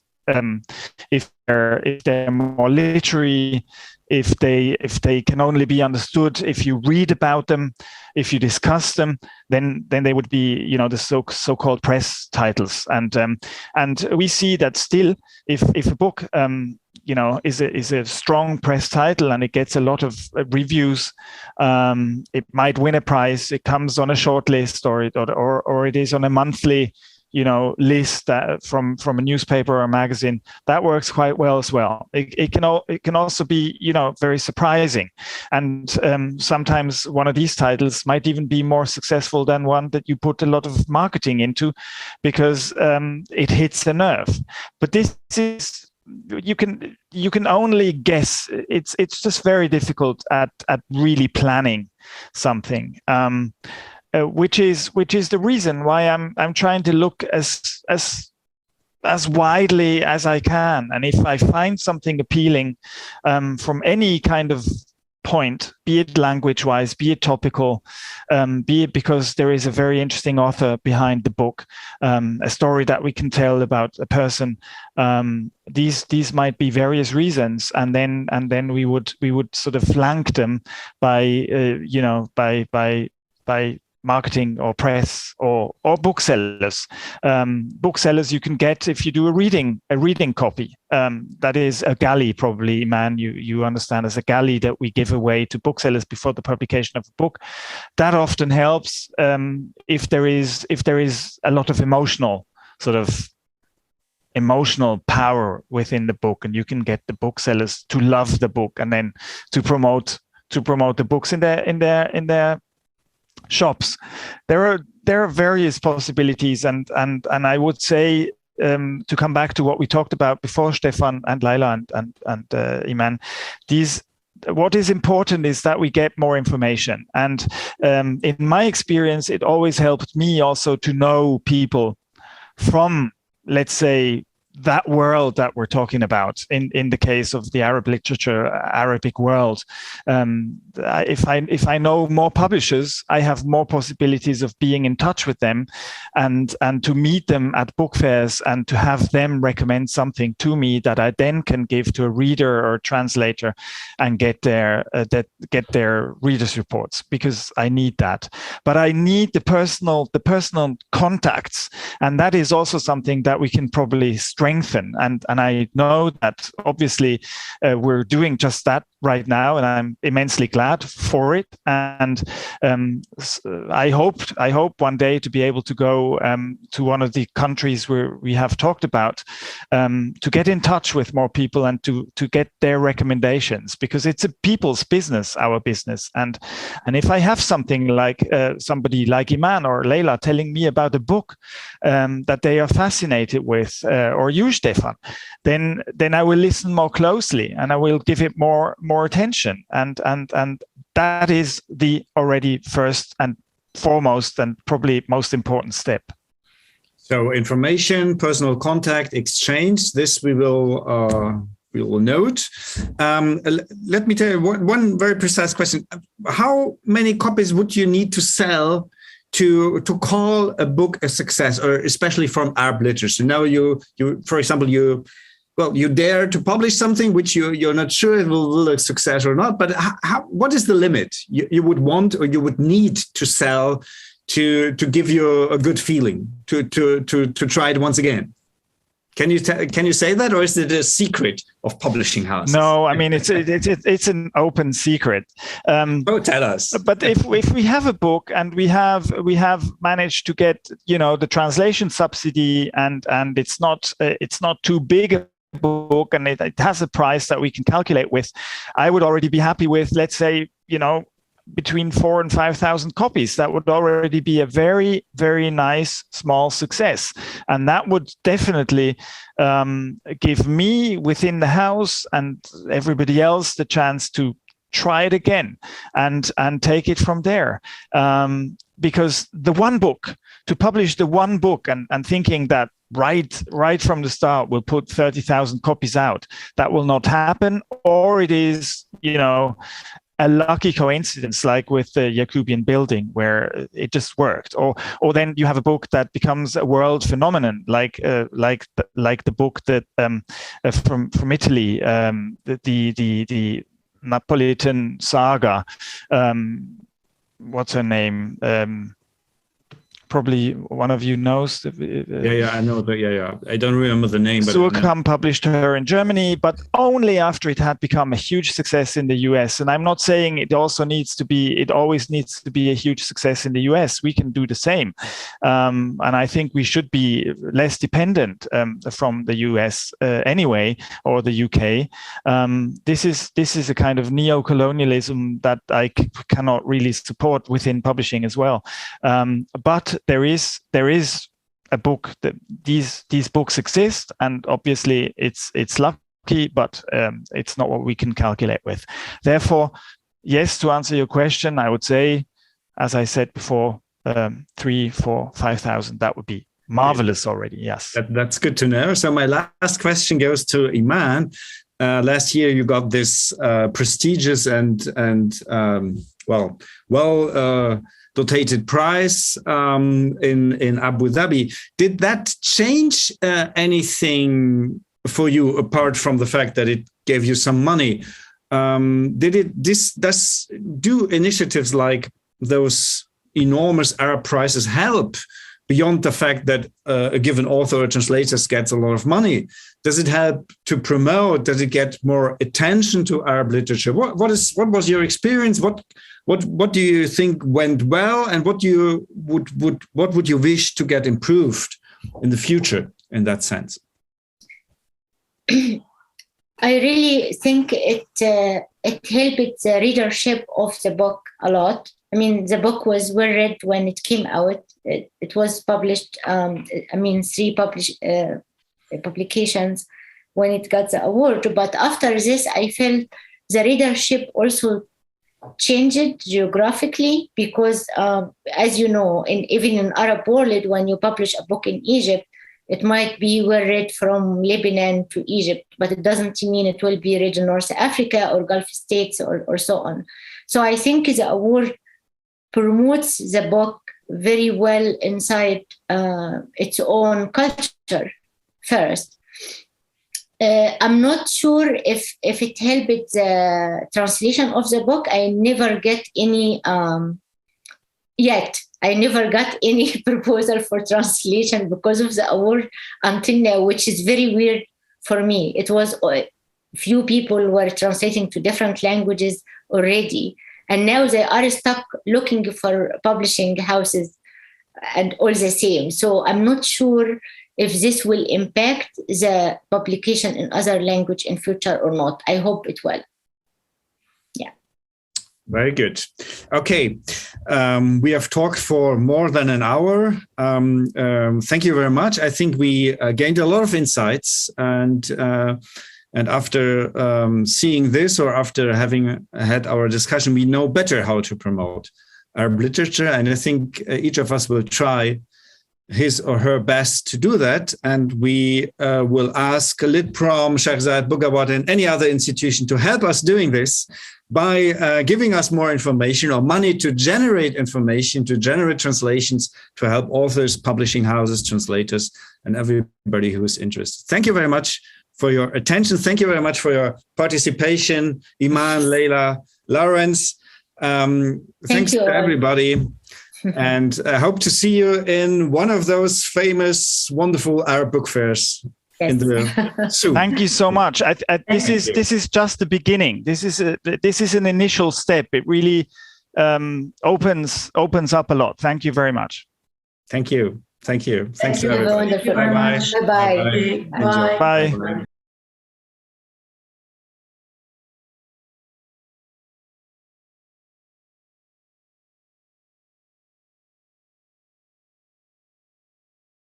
If they're more literary, if they can only be understood if you read about them, if you discuss them, then they would be the so-called press titles. And we see that still, if a book is a strong press title and it gets a lot of reviews, it might win a prize. It comes on a short list, or it is on a monthly list from a newspaper or a magazine. That works quite well as well. It can also be very surprising, and sometimes one of these titles might even be more successful than one that you put a lot of marketing into, because it hits a nerve. But this is, you can only guess. It's just very difficult at really planning something. Which is the reason why I'm trying to look as widely as I can. And if I find something appealing from any kind of point, be it language-wise, be it topical, be it because there is a very interesting author behind the book, a story that we can tell about a person, these might be various reasons, and then we would sort of flank them by marketing or press or booksellers. Booksellers you can get if you do a reading copy. That is a galley, probably, Iman, you understand, as a galley that we give away to booksellers before the publication of a book. That often helps if there is a lot of emotional power within the book, and you can get the booksellers to love the book and then to promote the books in their shops. There are various possibilities, and I would say, to come back to what we talked about before, Stefan and Leila and Iman, what is important is that we get more information. And in my experience, it always helped me also to know people from, let's say, that world that we're talking about. In the case of the Arab literature, Arabic world, if I know more publishers, I have more possibilities of being in touch with them, and to meet them at book fairs, and to have them recommend something to me that I then can give to a reader or a translator, and get their readers' reports, because I need that. But I need the personal contacts, and that is also something that we can probably strengthen strengthen. And I know that obviously we're doing just that right now, and I'm immensely glad for it. And I hope one day to be able to go to one of the countries where we have talked about, to get in touch with more people and to get their recommendations, because it's a people's business, our business. And if I have something like somebody like Iman or Leila telling me about a book that they are fascinated with, or you, Stefan, then I will listen more closely and I will give it more attention. And that is the already first and foremost and probably most important step. So information, personal contact, exchange, this we will note. Let me tell you one very precise question. How many copies would you need to sell to call a book a success, or especially from Arab literature? Now you for example, you dare to publish something which you're not sure it will a success or not, but what is the limit you would want or you would need to sell to give you a good feeling to try it once again? Can you say that, or is it a secret of publishing houses? No, I mean it's an open secret. Tell us. But if we have a book and we have managed to get the translation subsidy, and it's not too big a book, and it has a price that we can calculate with, I would already be happy with, let's say, between 4,000 and 5,000 copies. That would already be a very, very nice small success. And that would definitely give me within the house and everybody else the chance to try it again and take it from there. Because the one book, to publish the one book and thinking that right from the start we'll put 30,000 copies out, that will not happen. Or it is, a lucky coincidence, like with the Jacobian building, where it just worked, or then you have a book that becomes a world phenomenon, like the book that from Italy, the Napolitan saga. What's her name? Probably one of you knows. Yeah, I know. I don't remember the name. Surkamp published her in Germany, but only after it had become a huge success in the US. And I'm not saying it always needs to be a huge success in the US. We can do the same. And I think we should be less dependent from the US anyway, or the UK. This is a kind of neo-colonialism that I cannot really support within publishing as well. But there is a book that these books exist, and obviously it's lucky, but it's not what we can calculate with. Therefore, yes, to answer your question, I would say, as I said before, 3,000, 4,000, 5,000. That would be marvelous already. Yes, that's good to know. So my last question goes to Iman. Last year you got this prestigious and dotated prize in Abu Dhabi. Did that change anything for you apart from the fact that it gave you some money? Does initiatives like those enormous Arab prizes help beyond the fact that a given author or translator gets a lot of money? Does it help to promote? Does it get more attention to Arab literature? What was your experience? What do you think went well, and what would you wish to get improved in the future in that sense? I really think it helped the readership of the book a lot. I mean, the book was well read when it came out. It was published, 3 publications when it got the award. But after this, I felt the readership also changed geographically, because as you know, even in Arab world, when you publish a book in Egypt, it might be well read from Lebanon to Egypt, but it doesn't mean it will be read in North Africa or Gulf states or so on. So I think the award promotes the book very well inside its own culture first. I'm not sure if it helped the translation of the book. I never get any yet I never got any proposal for translation because of the award until now, which is very weird for me. It was few people were translating to different languages already, and now they are stuck looking for publishing houses and all the same. So I'm not sure if this will impact the publication in other language in future or not. I hope it will. Yeah. Very good. Okay. We have talked for more than an hour. Thank you very much. I think we gained a lot of insights, and after seeing this, or after having had our discussion, we know better how to promote Arab literature. And I think each of us will try his or her best to do that. And we will ask Litprom, Sheikh Zayed Book Award, and any other institution to help us doing this by giving us more information or money to generate information, to generate translations, to help authors, publishing houses, translators, and everybody who is interested. Thank you very much for your attention. Thank you very much for your participation, Iman, Leila, Lawrence. Thanks to everybody. And I hope to see you in one of those famous, wonderful Arab book fairs. Yes. Soon. Thank you so much. This is just the beginning. This is an initial step. It really opens up a lot. Thank you very much. Thank you. Thank you. Thanks to everyone. everybody. Bye-bye. Bye. Bye.